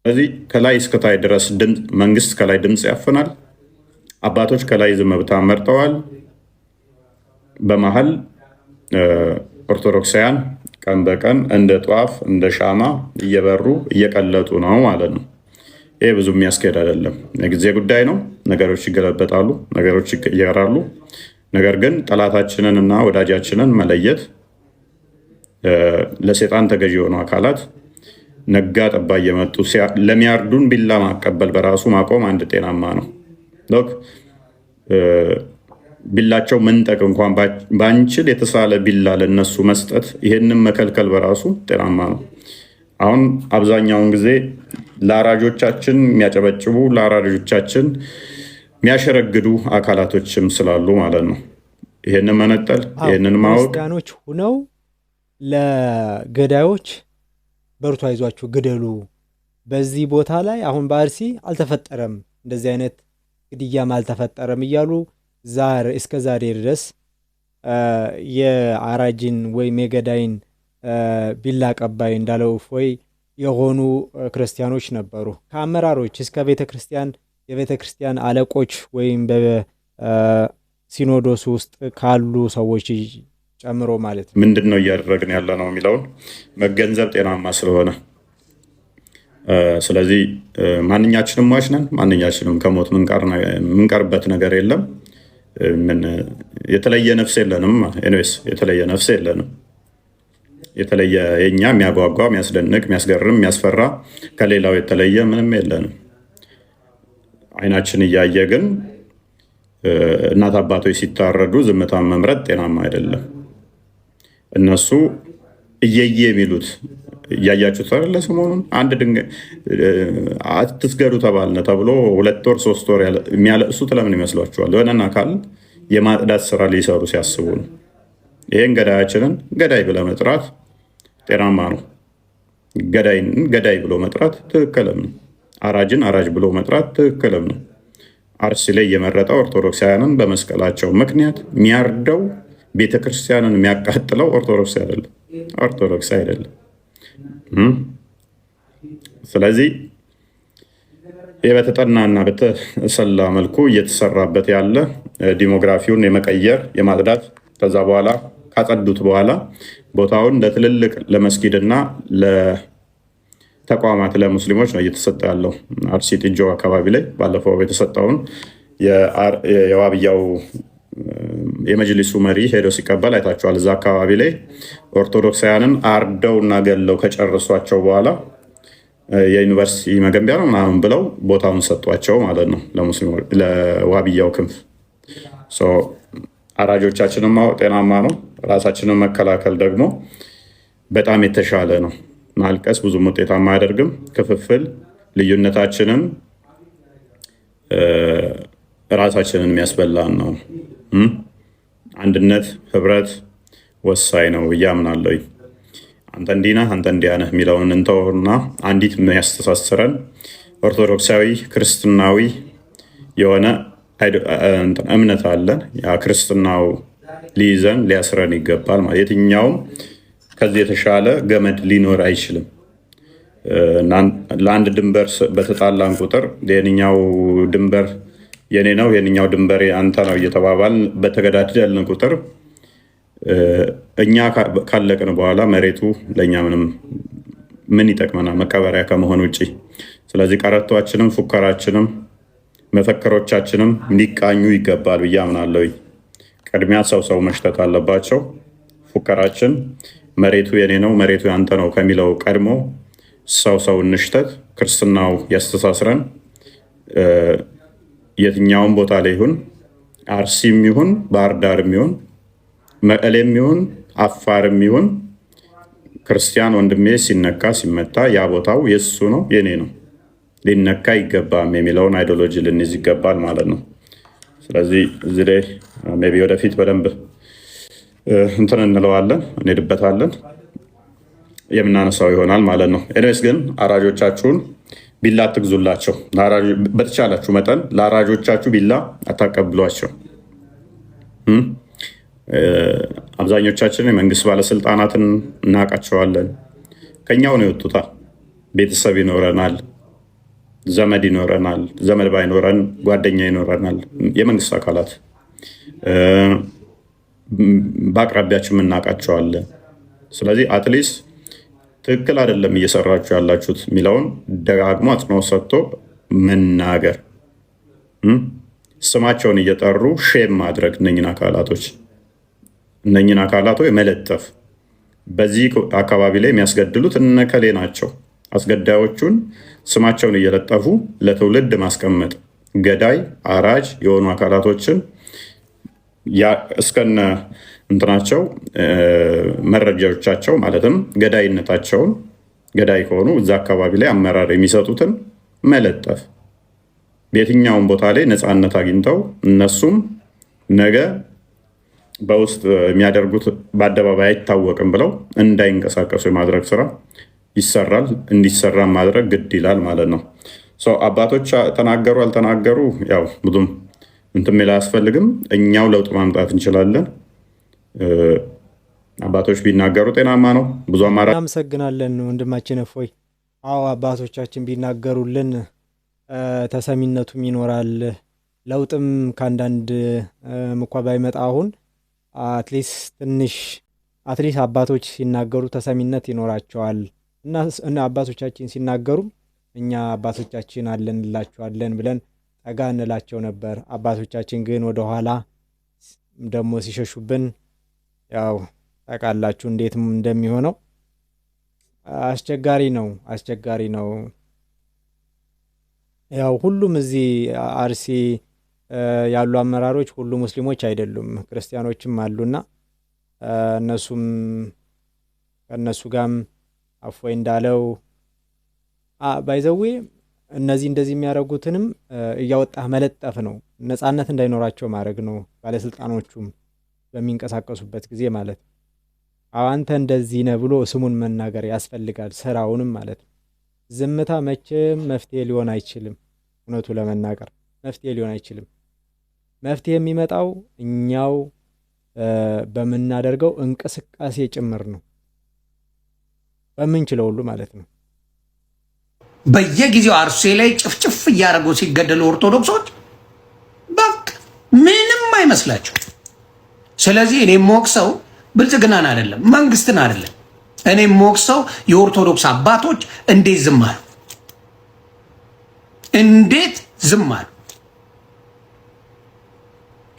ስለዚህ ከላይ እስከታይ ድረስ መንግስት ከላይ ድምፅ ያፍናል። አባቶች ከላይ ዝምታ መርጠዋል። በመሀል ኦርቶዶክሳውያን ቀን በቀን እንደ ጧፍ እንደ ሻማ እየበሩ እየቀለጡ ነው ማለት ነው። ይህ ብዙ የሚያስኬድ አይደለም። የጊዜ ጉዳይ ነው። ነገሮች ይገለበጣሉ፣ ነገሮች ይቀየራሉ። ነገር ግን ጠላታችንን እና ወዳጃችንን መለየት ለሰይጣን ተገዢ የሆኑ አካላት ነጋ ጠባ እየመጡ ለሚያርዱን ቢላ ማቀበል በራሱ ማቆም አንድ ጤናማ ነው። ቢላቸው መንጠቅ እንኳን ባንችል የተሳለ ቢላ ለነሱ መስጠት፣ ይሄንን መከልከል በራሱ ጤናማ ነው። አሁን አብዛኛውን ጊዜ ለአራጆቻችን የሚያጨበጭቡ ለአራጆቻችን የሚያሸረግዱ አካላቶችም ስላሉ ማለት ነው። ይሄንን መነጠል፣ ይሄንን ማወቅ ክርስቲያኖች ሁነው ለገዳዮች በርቱ፣ አይዟችሁ፣ ግደሉ፣ በዚህ ቦታ ላይ አሁን በአርሲ አልተፈጠረም፣ እንደዚህ አይነት ግድያም አልተፈጠረም እያሉ እስከ ዛሬ ድረስ የአራጅን ወይም የገዳይን ቢላ ቀባይ እንዳለው እፎይ የሆኑ ክርስቲያኖች ነበሩ። ከአመራሮች እስከ ቤተክርስቲያን የቤተክርስቲያን አለቆች ወይም በሲኖዶስ ውስጥ ካሉ ሰዎች ጨምሮ ማለት ነው። ምንድን ነው እያደረግን ያለ ነው የሚለውን መገንዘብ ጤናማ ስለሆነ፣ ስለዚህ ማንኛችንም ሟች ነን። ማንኛችንም ከሞት ምንቀርበት ነገር የለም። የተለየ ነፍስ የለንም። ኤኒዌይስ የተለየ ነፍስ የለንም። የተለየ የኛ የሚያጓጓ፣ የሚያስደንቅ፣ የሚያስገርም፣ የሚያስፈራ ከሌላው የተለየ ምንም የለንም። አይናችን እያየ ግን እናት አባቶች ሲታረዱ ዝምታን መምረጥ ጤናማ አይደለም። እነሱ እየየ የሚሉት እያያችሁት አይደለ? ሰሞኑን አንድ ድንጋይ አትስገዱ ተባልነ ተብሎ 2 ወር 3 ወር የሚያለቅሱት ለምን ይመስሏችኋል? የሆነን አካል የማጽዳት ስራ ሊሰሩ ሲያስቡ ነው። ይሄን ገዳያችንን ገዳይ ብለ መጥራት ጤናማ ነው። ገዳይን ገዳይ ብሎ መጥራት ትክክልም ነው። አራጅን አራጅ ብሎ መጥራት ትክክልም ነው። አርሲ ላይ የመረጠው ኦርቶዶክሳውያንን በመስቀላቸው ምክንያት የሚያርደው ቤተክርስቲያንን የሚያቃጥለው ኦርቶዶክስ አይደለም። ስለዚህ ይህ በተጠናና በተሰላ መልኩ እየተሰራበት ያለ ዲሞግራፊውን የመቀየር የማጽዳት፣ ከዛ በኋላ ካጸዱት በኋላ ቦታውን ለትልልቅ ለመስጊድና ለተቋማት ለሙስሊሞች ነው እየተሰጠ ያለው። አርሲ ጢጆ አካባቢ ላይ ባለፈው የተሰጠውን የዋብያው የመጅሊሱ መሪ ሄዶ ሲቀበል አይታችኋል። እዛ አካባቢ ላይ ኦርቶዶክሳውያንን አርደው እና ገለው ከጨረሷቸው በኋላ የዩኒቨርሲቲ መገንቢያ ነው ምናምን ብለው ቦታውን ሰጧቸው ማለት ነው ለዋብያው ክንፍ። አራጆቻችንን ማወቅ ጤናማ ነው። ራሳችንን መከላከል ደግሞ በጣም የተሻለ ነው። ማልቀስ ብዙም ውጤታማ አያደርግም። ክፍፍል ልዩነታችንን ራሳችንን የሚያስበላን ነው። አንድነት ህብረት ወሳኝ ነው ብዬ አምናለሁ። አንተ እንዲህ ነህ አንተ እንዲያ ነህ የሚለውን እንተውና አንዲት የሚያስተሳስረን ኦርቶዶክሳዊ ክርስትናዊ የሆነ እምነት አለን። ያ ክርስትናው ሊይዘን ሊያስረን ይገባል። የትኛውም ከዚህ የተሻለ ገመድ ሊኖር አይችልም። ለአንድ ድንበር በተጣላን ቁጥር የኛው ድንበር የኔ ነው የኛው ድንበር አንተ ነው እየተባባል በተገዳደልን ቁጥር እኛ ካለቅን በኋላ መሬቱ ለእኛ ምን ይጠቅመናል? መቀበሪያ ከመሆን ውጭ። ስለዚህ ቀረቷችንም ፉከራችንም መፈክሮቻችንም ሊቃኙ ይገባል ብዬ አምናለሁ። ቅድሚያ ሰው መሽተት አለባቸው። ፉከራችን መሬቱ የኔ ነው መሬቱ ያንተ ነው ከሚለው ቀድሞ ሰው እንሽተት። ክርስትናው ያስተሳስረን። የትኛውን ቦታ ላይ ይሁን አርሲም ይሁን ባህር ዳርም ይሁን መቀሌም ይሁን አፋርም ይሁን ክርስቲያን ወንድሜ ሲነካ ሲመታ ያ ቦታው የሱ ነው የኔ ነው ሊነካ አይገባም የሚለውን አይዲዮሎጂ ልንይዝ ይገባል ማለት ነው። ስለዚህ እዚህ ላይ ሜይ ቢ ወደፊት በደንብ እንትን እንለዋለን እንሄድበታለን የምናነሳው ይሆናል ማለት ነው። ኤኒዌይስ ግን አራጆቻችሁን ቢላ አትግዙላቸው። በተቻላችሁ መጠን ለአራጆቻችሁ ቢላ አታቀብሏቸው። አብዛኞቻችን የመንግስት ባለስልጣናትን እናውቃቸዋለን። ከኛው ነው የወጡታል። ቤተሰብ ይኖረናል፣ ዘመድ ይኖረናል፣ ዘመድ ባይኖረን ጓደኛ ይኖረናል። የመንግስት አካላት በአቅራቢያችን የምናውቃቸዋለን። ስለዚህ አትሊስት ትክክል አይደለም እየሰራችሁ ያላችሁት የሚለውን ደጋግሞ አጽንኦት ሰጥቶ መናገር። ስማቸውን እየጠሩ ሼም ማድረግ እነኝን አካላቶች መለጠፍ። በዚህ አካባቢ ላይ የሚያስገድሉት እነከሌ ናቸው። አስገዳዮቹን ስማቸውን እየለጠፉ ለትውልድ ማስቀመጥ፣ ገዳይ አራጅ የሆኑ አካላቶችን እስከነ እንትናቸው መረጃዎቻቸው ማለትም ገዳይነታቸውን ገዳይ ከሆኑ እዛ አካባቢ ላይ አመራር የሚሰጡትን መለጠፍ። በየትኛውም ቦታ ላይ ነፃነት አግኝተው እነሱም ነገ በውስጥ የሚያደርጉት በአደባባይ አይታወቅም ብለው እንዳይንቀሳቀሱ የማድረግ ስራ ይሰራል። እንዲሰራ ማድረግ ግድ ይላል ማለት ነው። አባቶች ተናገሩ አልተናገሩ ያው ብዙም እንትን የሚል አያስፈልግም። እኛው ለውጥ ማምጣት እንችላለን። አባቶች ቢናገሩ ጤናማ ነው። ብዙ አማራ እናመሰግናለን ወንድማችን እፎይ። አዎ አባቶቻችን ቢናገሩልን ተሰሚነቱም ይኖራል። ለውጥም ከአንዳንድ እንኳ ባይመጣ አሁን አትሊስት አባቶች ሲናገሩ ተሰሚነት ይኖራቸዋል እና አባቶቻችን ሲናገሩ እኛ አባቶቻችን አለንላቸዋለን ብለን ጠጋ እንላቸው ነበር። አባቶቻችን ግን ወደኋላ ደግሞ ሲሸሹብን ያው ታውቃላችሁ እንዴትም እንደሚሆነው አስቸጋሪ ነው። ያው ሁሉም እዚህ አርሲ ያሉ አመራሮች ሁሉ ሙስሊሞች አይደሉም፣ ክርስቲያኖችም አሉና እነሱም ከነሱ ጋርም እፎይ እንዳለው ባይዘዌ እነዚህ እንደዚህ የሚያደርጉትንም እያወጣህ መለጠፍ ነው። ነፃነት እንዳይኖራቸው ማድረግ ነው። ባለስልጣኖቹም በሚንቀሳቀሱበት ጊዜ ማለት ነው። አንተ እንደዚህ ነህ ብሎ ስሙን መናገር ያስፈልጋል፣ ስራውንም ማለት ነው። ዝምታ መቼም መፍትሄ ሊሆን አይችልም። እውነቱ ለመናገር መፍትሄ ሊሆን አይችልም። መፍትሄ የሚመጣው እኛው በምናደርገው እንቅስቃሴ ጭምር ነው፣ በምንችለው ሁሉ ማለት ነው። በየጊዜው አርሴ ላይ ጭፍጭፍ እያደረጉ ሲገደሉ ኦርቶዶክሶች በቃ ምንም አይመስላቸው። ስለዚህ እኔ ሞክሰው ብልጽግናን አይደለም መንግስትን አይደለም፣ እኔ ሞክሰው የኦርቶዶክስ አባቶች እንዴት ዝም አሉ? እንዴት ዝም አሉ?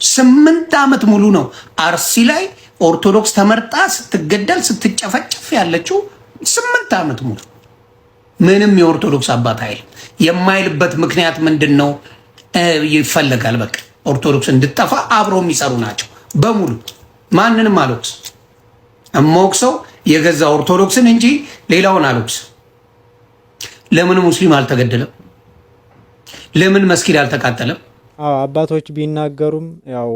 8 ዓመት ሙሉ ነው አርሲ ላይ ኦርቶዶክስ ተመርጣ ስትገደል ስትጨፈጨፍ ያለችው 8 ዓመት ሙሉ። ምንም የኦርቶዶክስ አባት አይልም። የማይልበት ምክንያት ምንድን ነው? ይፈለጋል በቃ ኦርቶዶክስ እንድጠፋ አብረው የሚሰሩ ናቸው በሙሉ። ማንንም አልወቅስ፣ እምወቅሰው የገዛ ኦርቶዶክስን እንጂ ሌላውን አልወቅስ። ለምን ሙስሊም አልተገደለም? ለምን መስጊድ አልተቃጠለም? አባቶች ቢናገሩም ያው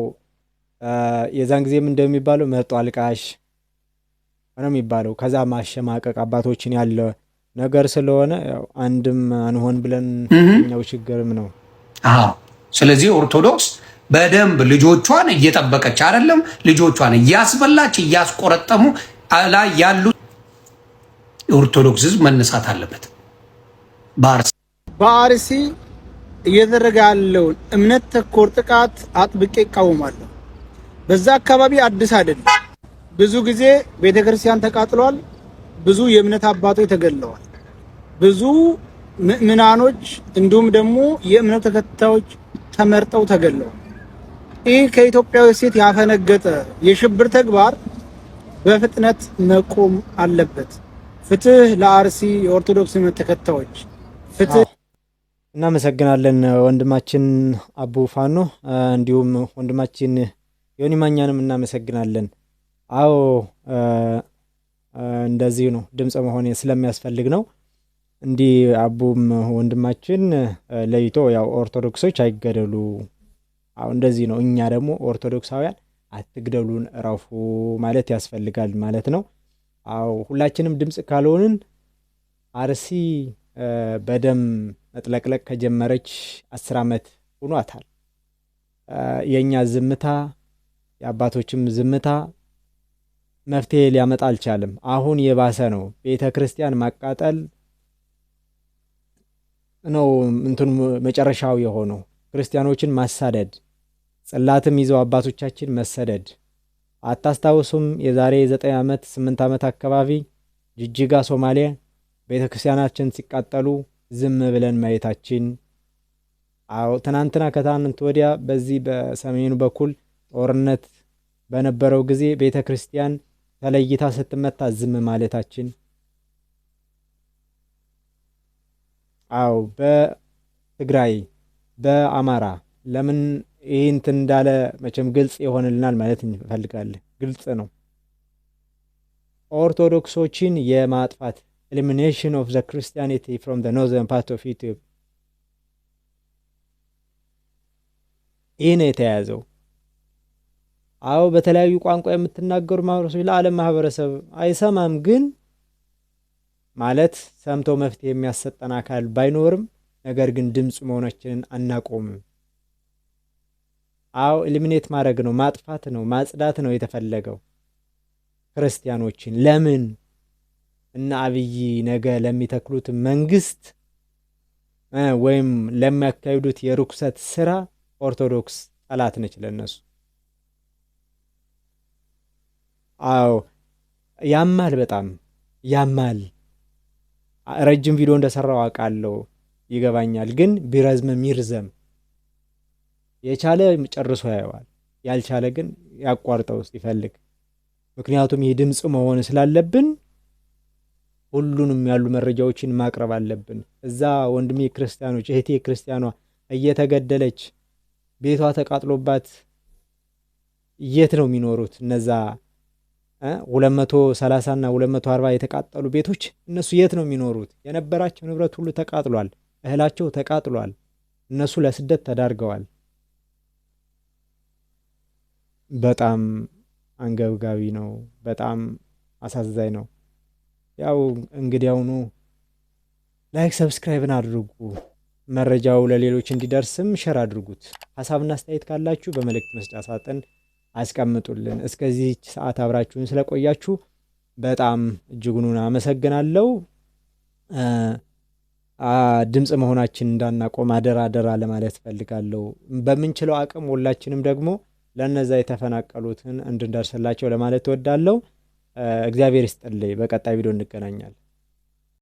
የዛን ጊዜም እንደሚባለው መርጦ አልቃሽ ነው የሚባለው። ከዛ ማሸማቀቅ አባቶችን ያለ ነገር ስለሆነ ያው አንድም አንሆን ብለን እኛው ችግርም ነው። ስለዚህ ኦርቶዶክስ በደንብ ልጆቿን እየጠበቀች አይደለም፣ ልጆቿን እያስበላች እያስቆረጠሙ ላይ ያሉ ኦርቶዶክስ ህዝብ መነሳት አለበት። በአርሲ እየተደረገ ያለውን እምነት ተኮር ጥቃት አጥብቄ እቃወማለሁ። በዛ አካባቢ አዲስ አይደለም። ብዙ ጊዜ ቤተክርስቲያን ተቃጥሏል። ብዙ የእምነት አባቶች ተገድለዋል። ብዙ ምዕመናኖች እንዲሁም ደግሞ የእምነት ተከታዮች ተመርጠው ተገድለዋል። ይህ ከኢትዮጵያዊ ሴት ያፈነገጠ የሽብር ተግባር በፍጥነት መቆም አለበት። ፍትህ ለአርሲ የኦርቶዶክስ እምነት ተከታዮች ፍትህ። እናመሰግናለን ወንድማችን አቡ ፋኖ፣ እንዲሁም ወንድማችን ዮኒ ማኛንም እናመሰግናለን። አዎ እንደዚህ ነው ድምጽ መሆን ስለሚያስፈልግ ነው። እንዲህ አቡም ወንድማችን ለይቶ ያው ኦርቶዶክሶች አይገደሉ፣ አዎ እንደዚህ ነው። እኛ ደግሞ ኦርቶዶክሳውያን አትግደሉን እረፉ ማለት ያስፈልጋል ማለት ነው። አዎ ሁላችንም ድምጽ ካልሆንን አርሲ በደም መጥለቅለቅ ከጀመረች 10 ዓመት ሆኗታል። የኛ ዝምታ የአባቶችም ዝምታ መፍትሄ ሊያመጣ አልቻለም። አሁን የባሰ ነው። ቤተ ክርስቲያን ማቃጠል ነው እንትኑ መጨረሻው የሆነው። ክርስቲያኖችን ማሳደድ፣ ጽላትም ይዘው አባቶቻችን መሰደድ። አታስታውሱም? የዛሬ 9 ዓመት 8 ዓመት አካባቢ ጅጅጋ ሶማሌ ቤተ ክርስቲያናችን ሲቃጠሉ ዝም ብለን ማየታችን አዎ ትናንትና ከትናንት ወዲያ በዚህ በሰሜኑ በኩል ጦርነት በነበረው ጊዜ ቤተ ክርስቲያን ተለይታ ስትመታ ዝም ማለታችን፣ አዎ በትግራይ በአማራ ለምን ይህን እንዳለ መቼም ግልጽ ይሆንልናል ማለት እንፈልጋለን። ግልጽ ነው። ኦርቶዶክሶችን የማጥፋት ኤሊሚኔሽን ኦፍ ዘ ክርስቲያኒቲ ፍሮም ዘ ኖርዘርን ፓርት ኦፍ ኢትዮጵያ ይህ ነው የተያያዘው። አዎ በተለያዩ ቋንቋ የምትናገሩ ማህበረሰቦች ለዓለም ማህበረሰብ አይሰማም፣ ግን ማለት ሰምቶ መፍትሄ የሚያሰጠን አካል ባይኖርም ነገር ግን ድምፅ መሆናችንን አናቆምም። አዎ ኤሊሚኔት ማድረግ ነው፣ ማጥፋት ነው፣ ማጽዳት ነው የተፈለገው ክርስቲያኖችን። ለምን እና አብይ ነገ ለሚተክሉት መንግስት ወይም ለሚያካሂዱት የርኩሰት ስራ ኦርቶዶክስ ጠላት ነች ለነሱ። አዎ ያማል፣ በጣም ያማል። ረጅም ቪዲዮ እንደሰራው አውቃለሁ፣ ይገባኛል። ግን ቢረዝም ይርዘም፣ የቻለ ጨርሶ ያየዋል፣ ያልቻለ ግን ያቋርጠው ሲፈልግ። ምክንያቱም ይህ ድምፅ መሆን ስላለብን ሁሉንም ያሉ መረጃዎችን ማቅረብ አለብን። እዛ ወንድሜ ክርስቲያኖች እህቴ ክርስቲያኗ እየተገደለች ቤቷ ተቃጥሎባት የት ነው የሚኖሩት? እነዛ 230 እና 240 የተቃጠሉ ቤቶች እነሱ የት ነው የሚኖሩት? የነበራቸው ንብረት ሁሉ ተቃጥሏል፣ እህላቸው ተቃጥሏል፣ እነሱ ለስደት ተዳርገዋል። በጣም አንገብጋቢ ነው፣ በጣም አሳዛኝ ነው። ያው እንግዲያውኑ ላይክ ሰብስክራይብን አድርጉ፣ መረጃው ለሌሎች እንዲደርስም ሸር አድርጉት። ሀሳብና አስተያየት ካላችሁ በመልእክት መስጫ ሳጥን አስቀምጡልን። እስከዚህ ሰዓት አብራችሁን ስለቆያችሁ በጣም እጅጉን አመሰግናለሁ። ድምፅ መሆናችን እንዳናቆም አደራ አደራ ለማለት ፈልጋለሁ። በምንችለው አቅም ሁላችንም ደግሞ ለነዛ የተፈናቀሉትን እንድንደርስላቸው ለማለት እወዳለሁ። እግዚአብሔር ይስጥልኝ። በቀጣይ ቪዲዮ እንገናኛለን።